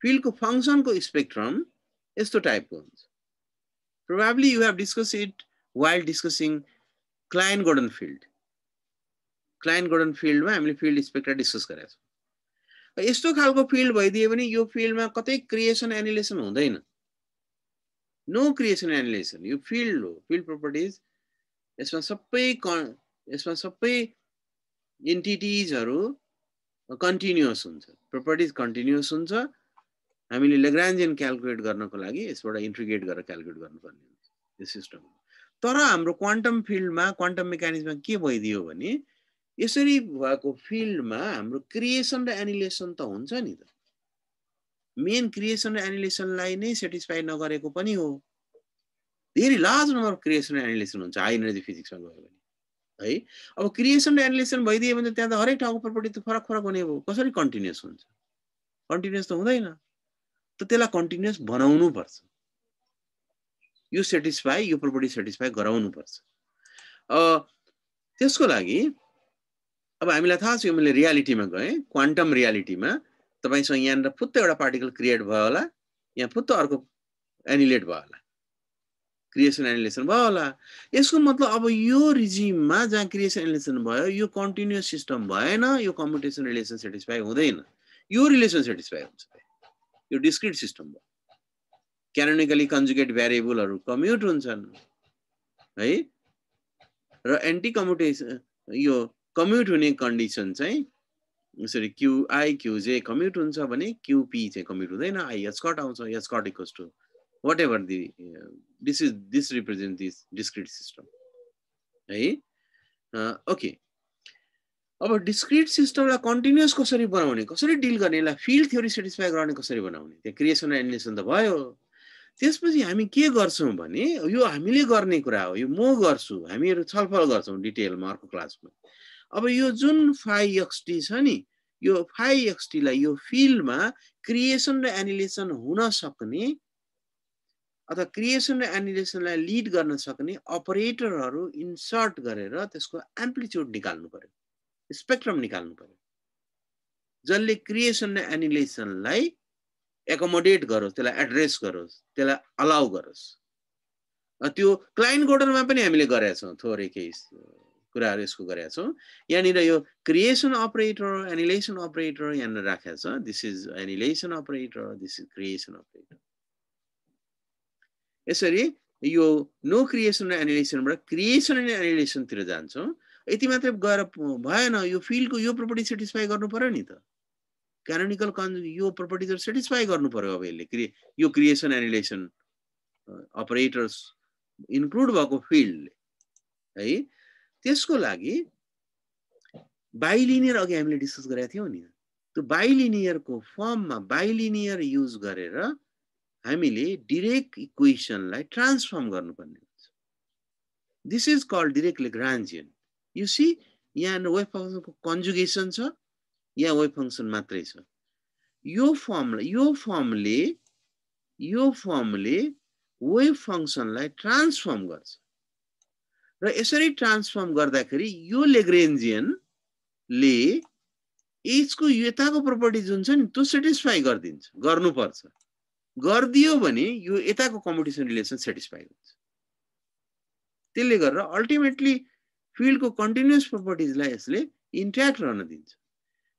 फिल्ड को फंक्सन को स्पेक्ट्रम यस्तो टाइपको हुन्छ probably you have discussed it while discussing Klein-Gordan field Klein-Gordan field मा हामीले फिल्ड स्पेक्ट्रा डिस्कस गरेका छौं यस्तो खालको फिल्ड भइदिए पनि यो फिल्डमा कतै क्रिएसन एनिलेसन हुँदैन नो क्रिएसन एनिलेसन यो फिल्ड हो फिल्ड प्रोपर्टिज यसमा सबै यसमा सबै एन्टिटीजहरु कन्टिन्युअस हुन्छ, प्रोपर्टिज कन्टिन्युअस हुन्छ। हामीले लाग्रान्जियन क्याल्कुलेट गर्नको लागि यसबाट इन्टिग्रेट गरेर क्याल्कुलेट गर्नुपर्ने हुन्छ यो सिस्टम। तर हाम्रो क्वान्टम फिल्डमा क्वान्टम मेकानिक्समा के भइदियो भने यसरी भएको फिल्डमा हाम्रो क्रिएसन र एनिहिलेसन त हुन्छ नि त। मेन क्रिएसन र एनिहिलेसनलाई नै सेटिस्फाई नगरेको पनि हो। धेरै लार्ज नम्बर अफ क्रिएसन र एनिहिलेसन हुन्छ हाई एनर्जी फिजिक्समा गयो भने है। अब क्रिएसन र एनिहिलेसन भइदियो भने त्यहाँ त हरेक ठाउँको प्रोपर्टी त फरक फरक हुने हो, कसरी कन्टिन्युअस हुन्छ? कन्टिन्युअस त हुँदैन। त त्यसलाई कन्टिन्युअस बनाउनु पर्छ, यो सेटिस्फाई यो प्रोपर्टी सेटिस्फाई गराउनु पर्छ। त्यसको लागि अब हामीलाई थाहा छ, मैले रियालिटीमा गएँ, क्वान्टम रियालिटीमा तपाईसँग यहाँनिर फुत्त एउटा पार्टिकल क्रिएट भयो होला, यहाँ फुत्त अर्को एनिहिलेट भयो होला, क्रिएसन एनिहिलेसन भयो होला। यसको मतलब अब यो रिजिममा जहाँ क्रिएसन एनिहिलेसन भयो यो कन्टिन्युअस सिस्टम भएन, यो कम्प्युटेसन रिलेसन सेटिस्फाई हुँदैन, यो रिलेसन सेटिस्फाई हुन्छ, यो डिस्क्रिट सिस्टम भयो। क्यानोनिकली कन्जुगेट भ्यारिएबलहरु कम्युट हुन्छन् है, र एन्टी कम्युटेसन यो कम्युट हुने कन्डिसन चाहिँ यसरी QI QJ कम्युट हुन्छ भने QP चाहिँ कम्युट हुँदैन, I H कट आउँछ, H cut equals to whatever the this represents this discrete system है। ओके, अब डिस्क्रिट सिस्टमलाई कन्टिन्युअस कसरी बनाउने, कसरी डिल गर्ने, यसलाई फिल्ड थ्योरी सेटिस्फाई गराउने कसरी बनाउने, त्यो क्रिएसन र एनिहिलेसन त भयो। त्यसपछि हामी के गर्छौं भने यो हामीले गर्ने कुरा हो, यो म गर्छु, हामीहरु छलफल गर्छौं डिटेलमा अर्को क्लासमा। अब यो जुन फाइ एक्सटी छ नि, यो फाइ एक्सटी लाई यो फिल्डमा क्रिएसन र एनिहिलेसन हुन सक्ने अथवा क्रिएसन र एनिहिलेसनलाई लिड गर्न सक्ने अपरेटरहरु इन्सर्ट गरेर त्यसको एम्प्लिट्युड निकाल्नु पर्यो, स्पेक्ट्रम निकाल्नु पर्यो, जसले क्रिएसन र एनिहिलेसनलाई एकोमोडेट गरोस्, त्यसलाई एड्रेस गरोस्, त्यसलाई अलाउ गरोस्। त्यो क्लाइन-गोर्डनमा पनि हामीले गरेका छौं, थोरै केही कुराहरु यसको गरेका छौं। यहाँनिर यो क्रिएसन अपरेटर, एनिहिलेसन अपरेटर यहाँनिर राखेको छ, this is annihilation operator, this is creation operator. यसरी यो नो क्रिएसन र एनिहिलेसनबाट क्रिएसन र एनिहिलेसन तिर जान्छौं। यति मात्रै गएर भएन, यो फिल्डको यो प्रोपर्टी सेटिस्फाई गर्नु पर्यो नि त, क्यानोनिकल यो प्रोपर्टीजहरु सेटिस्फाई गर्नु पर्यो। अब यसले यो क्रिएसन एनिहिलेसन अपरेटर्स इन्क्लुड भएको फिल्डले है। त्यसको लागि बाइलिनियर अघि हामीले डिस्कस गरेका थियौं नि, त्यो बाइलिनियरको फर्ममा बाइलिनियर युज गरेर हामीले डिरेक इक्वेसनलाई ट्रान्सफर्म गर्नुपर्ने हुन्छ। This is called Dirac Lagrangian. You see यहाँ वेभ फंक्सनको कन्जुगेसन छ, यहाँ वेभ फंक्सन मात्रै छ। यो फर्मले वेभ फंक्सनलाई ट्रान्सफर्म गर्छ, र यसरी ट्रान्सफर्म गर्दाखेरि यो लाग्रेन्जियनले एच को यताको प्रोपर्टी जुन छ नि त्यो सेटिस्फाई गर्दिन्छ, गर्नुपर्छ। गर्दियो भने यो यताको कम्प्युटेसन रिलेसन सेटिस्फाई हुन्छ। त्यसले गरेर अल्टिमेटली फिल्डको कन्टिन्युअस प्रोपर्टिजलाई यसले इन्ट्याक्ट रहन दिन्छ।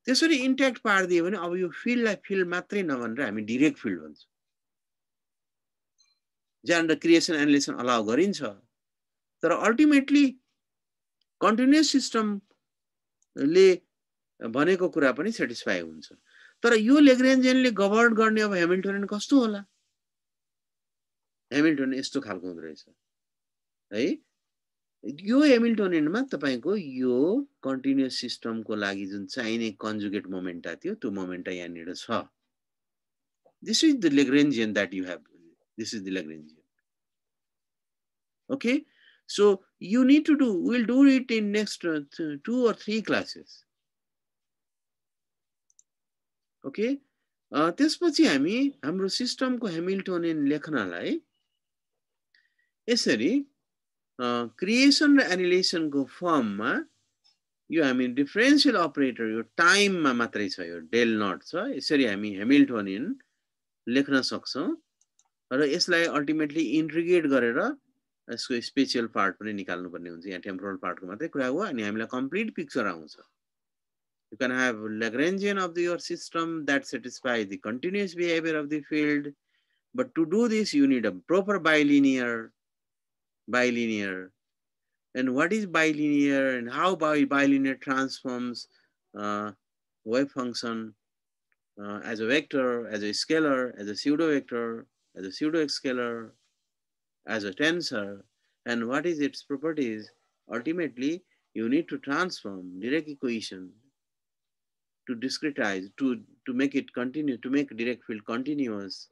त्यसरी इन्ट्याक्ट पार्दियो भने अब यो फिल्डलाई फिल्ड मात्रै नभनेर हामी डिरेक्ट फिल्ड भन्छौं, जहाँनिर क्रिएसन एनिहिलेसन अलाउ गरिन्छ। तर अल्टिमेटली कन्टिन्युअस सिस्टमले भनेको कुरा पनि सेटिस्फाई हुन्छ। तर यो लाग्रेन्जियनले गभर्न गर्ने अब हेमिल्टोनियन कस्तो होला? हेमिल्टोनियन यस्तो खालको हुँदो रहेछ है। यो हेमिल्टोनियनमा तपाईको यो कन्टिन्युअस सिस्टमको लागि जुन चाहिने कन्जुगेट मोमेन्टा थियो त्यो मोमेन्टा यहाँनिर छ। This is the Lagrangian that you have, this is the Lagrangian. Okay, so you need to do, we'll do it in next 2 or 3 classes. Okay, त्यसपछि हामी हाम्रो सिस्टमको हेमिल्टोनियन लेख्नलाई यसरी क्रिएसन र एनिहिलेसनको फर्ममा यो हामी डिफरेन्शियल अपरेटर यो टाइममा मात्रै छ, यो डेल नट छ, यसरी हामी हेमिल्टोनियन लेख्न सक्छौं। र यसलाई अल्टिमेटली इन्टिग्रेट गरेर यसको स्पेशियल पार्ट पनि निकाल्नु पर्ने हुन्छ। यहाँ टेम्पोरल पार्टको मात्रै कुरा हो अनि हामीलाई कम्प्लिट पिक्चर आउँछ। You can have Lagrangian of your system that satisfies the continuous behavior of the field, but to do this you need a proper bilinear, and what is bilinear and how bilinear transforms wave function as a vector, as a scalar, as a pseudo vector, as a pseudo scalar, as a tensor, and what is its properties. Ultimately, you need to transform Dirac equation to discretize, to make it continue, to make Dirac field continuous.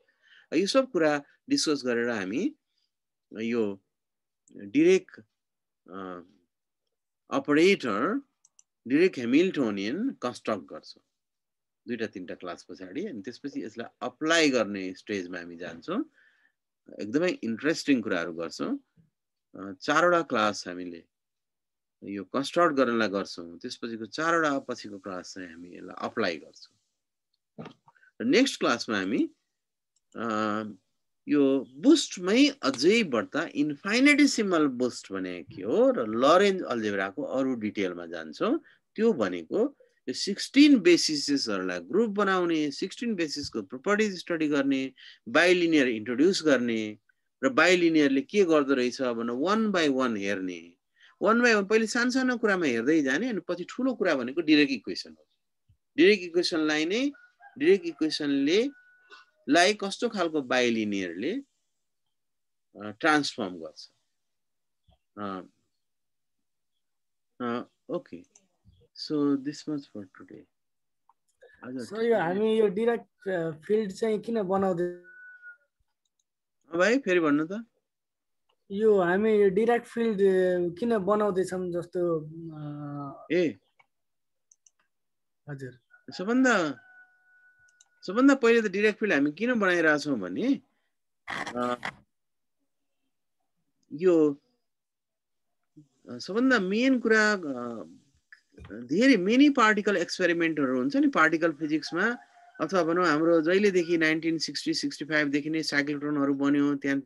यो सब कुरा डिस्कस गरेर हामी यो Dirac operator Dirac Hamiltonian construct गर्छौं दुईटा तीनटा क्लास पछाडी अनि त्यसपछि यसलाई अप्लाई गर्ने स्टेजमा हामी जान्छौं एकदमै इन्ट्रेस्टिङ कुराहरु गर्छौं चारवटा क्लास हामीले यो कन्स्ट्रक्ट गर्नलाई गर्छौं त्यसपछिको चारवटा पछिको क्लास चाहिँ हामी यसलाई अप्लाई गर्छौं नेक्स्ट क्लासमा हामी यो बुस्टमै अझै बढ्ता इन्फाइनिटेसिमल बुस्ट भनेको के हो र लरेन्ज अल्जेब्राको अरु डिटेलमा जान्छौं त्यो भनेको यो 16 बेसिसहरुलाई ग्रुप बनाउने 16 बेसिसको प्रोपर्टिज स्टडी गर्ने बाइलिनियर इन्ट्रोड्युस गर्ने र बाइलिनियरले के गर्दो रहेछ भने वन बाइ वन हेर्ने वन बाइ वन पहिले सानो कुरामा हेर्दै जाने अनि पछि ठूलो कुरा भनेको डिरेक इक्वेसन हो डिरेक इक्वेसनलाई नै डिरेक इक्वेसनले लाई कस्तो खालको बाइलिनियरले ट्रान्सफर्म गर्छ okay so this much for today so यो हामी यो डिरेक फिल्ड चाहिँ किन बनाउँदै भाइ फेरि भन्नु त यो हामी यो डिरेक फिल्ड किन बनाउँदै छौं जस्तो ए हजुर सबभन्दा पहिले त डिरेक फिल्ड हामी किन बनाइरा छौं भने यो सबभन्दा मेन कुरा धेरै मेनी पार्टिकल एक्सपेरिमेन्टहरु हुन्छ नि पार्टिकल फिजिक्समा अथवा भनौं हाम्रो जहिलेदेखि 1960 65 देखि नै साइक्लोट्रोनहरु बन्यो त्यहाँ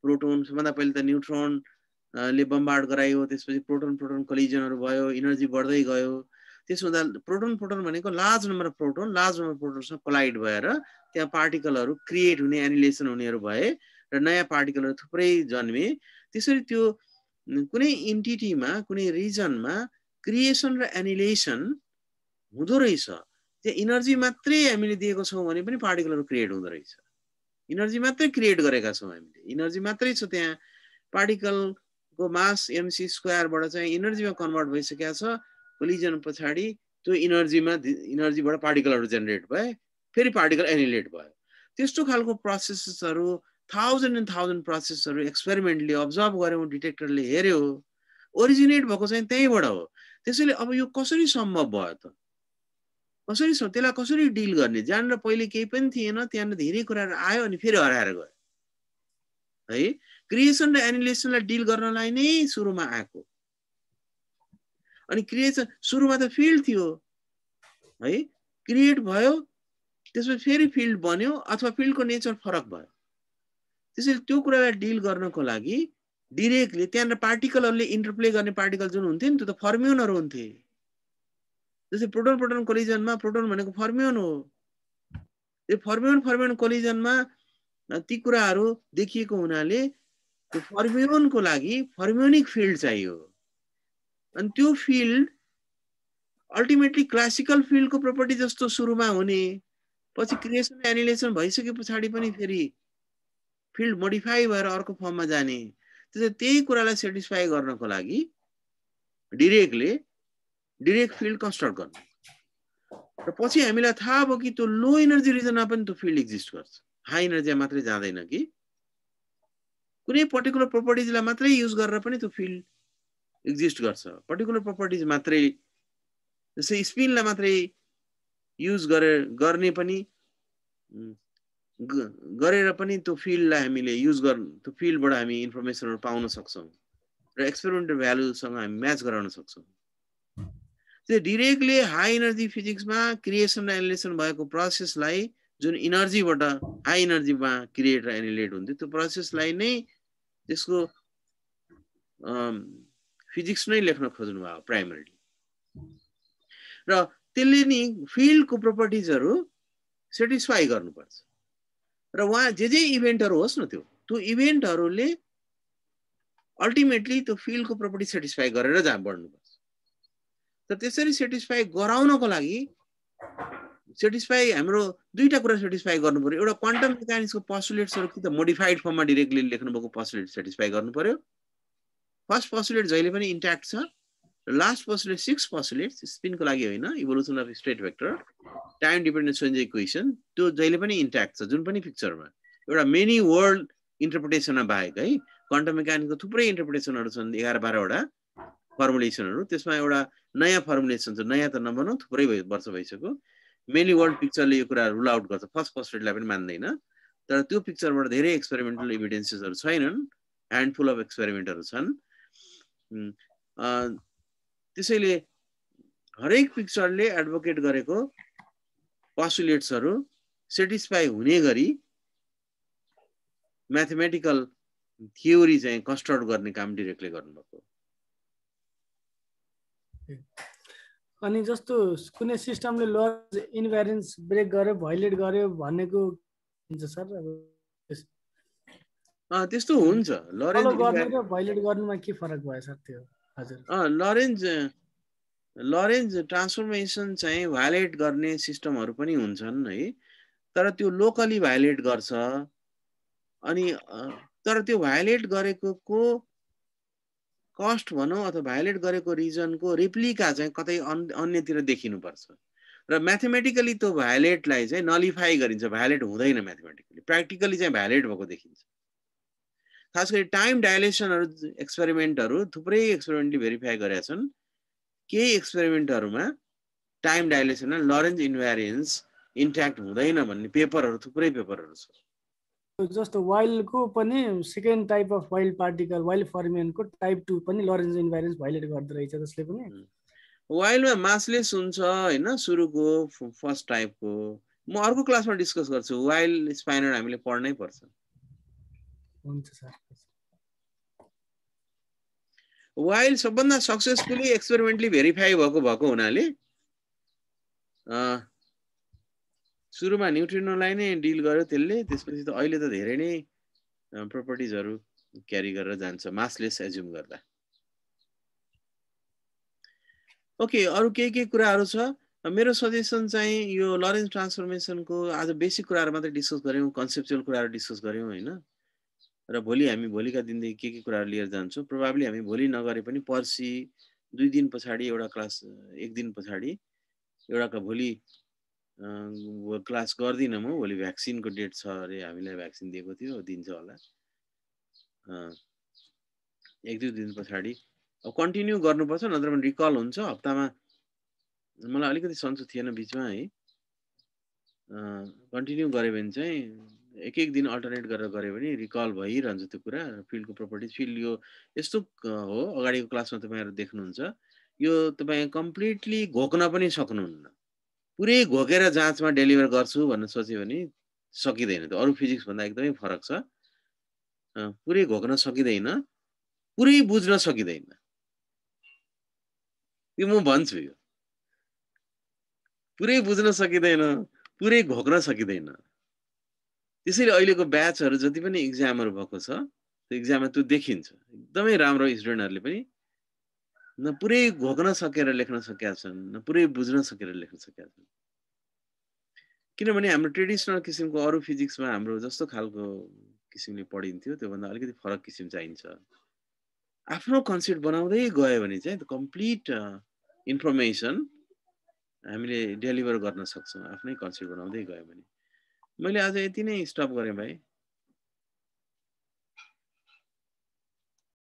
प्रोटोन सबभन्दा पहिले त न्यूट्रोन ले बम्बार्ड गरायो त्यसपछि प्रोटोन प्रोटोन कोलिजनहरु भयो एनर्जी बढ्दै गयो त्यसोदा प्रोटोन भनेको लार्ज नम्बर अफ प्रोटोनसँग कोलाइड भएर त्यहाँ पार्टिकलहरु क्रिएट हुने एनिहिलेसन हुनेहरु भए र नयाँ पार्टिकलहरु थुप्रै जन्मे त्यसरी त्यो कुनै एन्टिटीमा कुनै रिजनमा क्रिएसन र एनिहिलेसन हुँदो रहेछ त्यो एनर्जी मात्रै हामीले दिएको छौं भने पनि पार्टिकलहरु क्रिएट हुँदो रहेछ एनर्जी मात्रै क्रिएट गरेका छौं हामीले एनर्जी मात्रै छ त्यहाँ पार्टिकलको मास mc² बाट चाहिँ एनर्जीमा कन्भर्ट भइसकेको छ कोलिजन पछाडी त्यो एनर्जीबाट पार्टिकलहरु जेनेरेट भए फेरि पार्टिकल एनिहिलेट भयो त्यस्तो खालको प्रोसेसहरु थाउजन्ड एन्ड थाउजन्ड प्रोसेसहरु एक्सपेरिमेन्टली अब्जर्भ गर्यौं डिटेक्टरले हेर्यो ओरिजिनेट भएको चाहिँ त्यहीबाट हो त्यसैले अब यो कसरी सम्भव भयो त कसरी त्यसलाई कसरी डिल गर्ने जानेर पहिले केही पनि थिएन त्यहाँ धेरै कुराहरु आयो अनि फेरि हराएर गयो है क्रिएसन र एनिहिलेसनलाई डिल गर्नलाई नै सुरुमा आएको अनि क्रिएसन सुरुमा त फिल्ड थियो है क्रिएट भयो त्यसपछि फेरि फिल्ड बन्यो अथवा फिल्डको नेचर फरक भयो त्यसैले त्यो कुरालाई डिल गर्नको लागि डिरेकले त्यहाँ पार्टिकलहरुले इन्टरप्ले गर्ने पार्टिकल जुन हुन्थे नि त्यो त फर्म्युनहरु हुन्थे जस्तै प्रोटोन प्रोटोन कोलिजनमा प्रोटोन भनेको फर्म्युन हो त्यो फर्म्युन कोलिजनमा ती कुराहरु देखिएको हुनाले त्यो फर्म्युनको लागि फर्म्युनिक फिल्ड चाहियो अनि त्यो फिल्ड अल्टिमेटली क्लासिकल फिल्डको प्रोपर्टी जस्तो सुरुमा हुने पछि क्रिएसन एनिहिलेसन भइसके पछाडी पनि फेरि फिल्ड मोडिफाई भएर अर्को फर्ममा जाने त्यसैले त्यही कुरालाई सेटिस्फाई गर्नको लागि डिरेकले डिरेक फिल्ड कन्स्ट्रक्ट गर्नु र पछि हामीलाई थाहा भयो कि त्यो लो एनर्जी रिजनमा पनि त्यो फिल्ड एक्जिस्ट गर्छ हाई एनर्जीमा मात्रै जाँदैन कि कुनै पर्टिकुलर प्रोपर्टिजलाई मात्रै युज गरेर पनि त्यो फिल्ड एक्जिस्ट गर्छ पर्टिकुलर प्रोपर्टिज मात्रै जस्तै स्पिनलाई मात्रै युज गर्ने पनि गरेर पनि त्यो फिल्डलाई हामीले युज गर्न त्यो फिल्डबाट हामी इन्फर्मेसनहरु पाउन सक्छौं र एक्सपेरिमेन्टल भ्यालुसँग हामी म्याच गराउन सक्छौं त्यो डिरेकले हाई एनर्जी फिजिक्समा क्रिएसन र एनिहिलेसन भएको प्रोसेसलाई जुन एनर्जीबाट हाई एनर्जीमा क्रिएट र एनिहिलेट हुन्थ्यो त्यो प्रोसेसलाई नै त्यसको फिजिक्स नै लेख्न खोज्नु भयो प्राइमरीली र त्यसले नि फिल्डको प्रोपर्टिजहरु सेटिस्फाई गर्नुपर्छ र वहाँ जे इभेन्टहरु होस् न त्यो इभेन्टहरुले अल्टिमेटली त्यो फिल्डको प्रोपर्टी सेटिस्फाई गरेर बढ्नुपर्छ। तर त्यसरी सेटिस्फाई गराउनको लागि सेटिस्फाई हाम्रो दुईटा कुरा सेटिस्फाई गर्नु पर्यो। एउटा क्वान्टम मेकानिक्सको पोस्टुलेट्सहरु कि त मोडिफाइड फर्ममा डाइरेक्टली लेख्नु भएको पोस्टुलेट सेटिस्फाई गर्नु पर्यो। फर्स्ट पोस्टुलेट जहिले पनि इन्ट्याक्ट छ। लास्ट पोस्टुलेट 6 पोस्टुलेट्स स्पिनको लागि होइन, evolution of state vector, time dependent strange equation, त्यो जहिले पनि इन्ट्याक्ट छ जुन पनि पिक्चरमा। एउटा मेनी वर्ल्ड इन्टरप्रिटेसनमा बाहेक है, क्वान्टम मेकानिक्सको थुप्रै इन्टरप्रिटेसनहरु छन्, 11-12 वटा फर्मुलेसनहरु। त्यसमा एउटा नयाँ फर्मुलेसन छ, नयाँ त नभनौं, थुप्रै वर्ष भइसक्यो। मेनी वर्ल्ड पिक्चरले यो कुरा रुल आउट गर्छ, फर्स्ट पोस्टुलेटलाई पनि मान्दैन। तर त्यो पिक्चरबाट धेरै एक्सपेरिमेन्टल एभिडेन्सेसहरु छैनन्, ह्यान्डफुल अफ एक्सपेरिमेन्टहरु छन्। त्यसैले हरेक पिक्चरले एडभोकेट गरेको पोस्टुलेट्सहरु सेटिस्फाई हुने गरी म्याथमेटिकल थ्योरी चाहिँ कन्स्ट्रक्ट गर्ने काम डाइरेक्टली गर्नुभएको। अनि जस्तो कुनै सिस्टमले लरेन्ज इन्भ्यारियन्स ब्रेक गर्यो, भायोलेट गर्यो भनेको हुन्छ सर? अब त्यस्तो हुन्छ। लरेन्ज गर्ने र भायोलेट गर्नुमा के फरक भयो सर त्यो? हजुर, लरेन्ज ट्रान्सफर्मेसन चाहिँ भायोलेट गर्ने सिस्टमहरु पनि हुन्छन् है, तर त्यो लोकली भायोलेट गर्छ। अनि तर त्यो भायोलेट गरेको को कस्ट भनौं अथवा भायोलेट गरेको रिजनको रेप्लिका चाहिँ कतै अन्यतिर देखिनु पर्छ र म्याथमेटिकली त्यो भायोलेटलाई चाहिँ नलिफाई गरिन्छ। भायोलेट हुँदैन म्याथमेटिकली, प्र्याक्टिकली चाहिँ भायोलेट भएको देखिन्छ। खास गरी टाइम डाइलेसनहरु एक्सपेरिमेन्टहरु थुप्रै एक्सपेरिमेन्टले भेरिफाई गरेका छन्। केही एक्सपेरिमेन्टहरुमा टाइम डाइलेसन र लरेन्ज इन्भ्यारियन्स इन्ट्याक्ट हुँदैन भन्ने पेपरहरु, थुप्रै पेपरहरु छ। जस्तो वाइल्डको पनि second type of Weyl particle, Weyl फर्मियनको टाइप 2 पनि लरेन्ज इन्भ्यारियन्स भायोलेट गर्दै रहेछ त्यसले पनि। वाइल्डमा मासलेस हुन्छ हैन, सुरुको फर्स्ट टाइपको। म अर्को क्लासमा डिस्कस गर्छु। वाइल्ड स्पाइनर हामीले पढ्नै पर्छ। हुन्छ सर। वाइल्ड सबभन्दा सक्सेसफुली एक्सपेरिमेन्टली भेरिफाई भएको हुनाले सुरुमा न्युट्रिनोलाई नै डिल गर्यो त्यसले। त्यसपछि त अहिले त धेरै नै प्रोपर्टिजहरु क्यारी गरेर जान्छ मासलेस एज्युम गर्दा। ओके, अरु के कुराहरु छ? मेरो सजेसन चाहिँ यो लरेन्ज ट्रान्सफर्मेसनको आज बेसिक कुराहरु मात्रै डिस्कस गर्यौं, कन्सेप्चुअल कुराहरु डिस्कस गर्यौं हैन। र भोलि हामी भोलिका दिनदेखि के कुराहरु लिएर जान्छौं। प्रोबब्ली हामी भोलि नगरे पनि पर्सि 2 दिन पछाडी एउटा क्लास, 1 दिन पछाडी एउटा भोलि क्लास गर्दिन म। भोलि भ्याक्सिनको डेट छ अरे, हामीलाई भ्याक्सिन दिएको थियो, दिन्छ होला। 1-2 दिन पछाडी अब कन्टिन्यू गर्नुपर्छ, नत्र भने रिकल हुन्छ। हप्तामा मलाई अलिकति सन्चो थिएन बीचमा है। कन्टिन्यू गरे भने चाहिँ एक दिन अल्टरनेट गरेर गरे भने रिकल भइरहन्छ त्यो कुरा। फिल्डको प्रोपर्टिज, फिल्ड यो यस्तो हो, अगाडिको क्लासमा तपाईहरु देख्नुहुन्छ, यो तपाई कम्प्लिटली घोक्न पनि सक्नुहुन्न। पुरै घोकेर जाँचमा डेलिभर गर्छु भन्न सोच्यो भने सकिदैन। त्यो अरु फिजिक्स भन्दा एकदमै फरक छ। पुरै घोक्न सकिदैन, पुरै बुझ्न सकिदैन। यो म भन्छु, यो पुरै बुझ्न सकिदैन, पुरै घोक्न सकिदैन। त्यसैले अहिलेको ब्याचहरु जति पनि एक्जामहरु भएको छ, त्यो एक्जाममा त्यो देखिन्छ। एकदमै राम्रो स्टुडेन्टहरुले पनि न पुरै घोक्न सकेर लेख्न सकेका छन्, न पुरै बुझ्न सकेर लेख्न सकेका छन्। किनभने हाम्रो ट्रेडिसनल किसिमको अरु फिजिक्समा हाम्रो जस्तो खालको किसिमले पढिन्थ्यो, त्यो भन्दा अलिकति फरक किसिम चाहिन्छ। आफ्नो कन्सेप्ट बनाउँदै गयो भने चाहिँ कम्प्लिट इन्फर्मेसन हामीले डेलिभर गर्न सक्छौं, आफ्नै कन्सेप्ट बनाउँदै गयो भने। मैले आज यति नै स्टप गरेँ भाइ।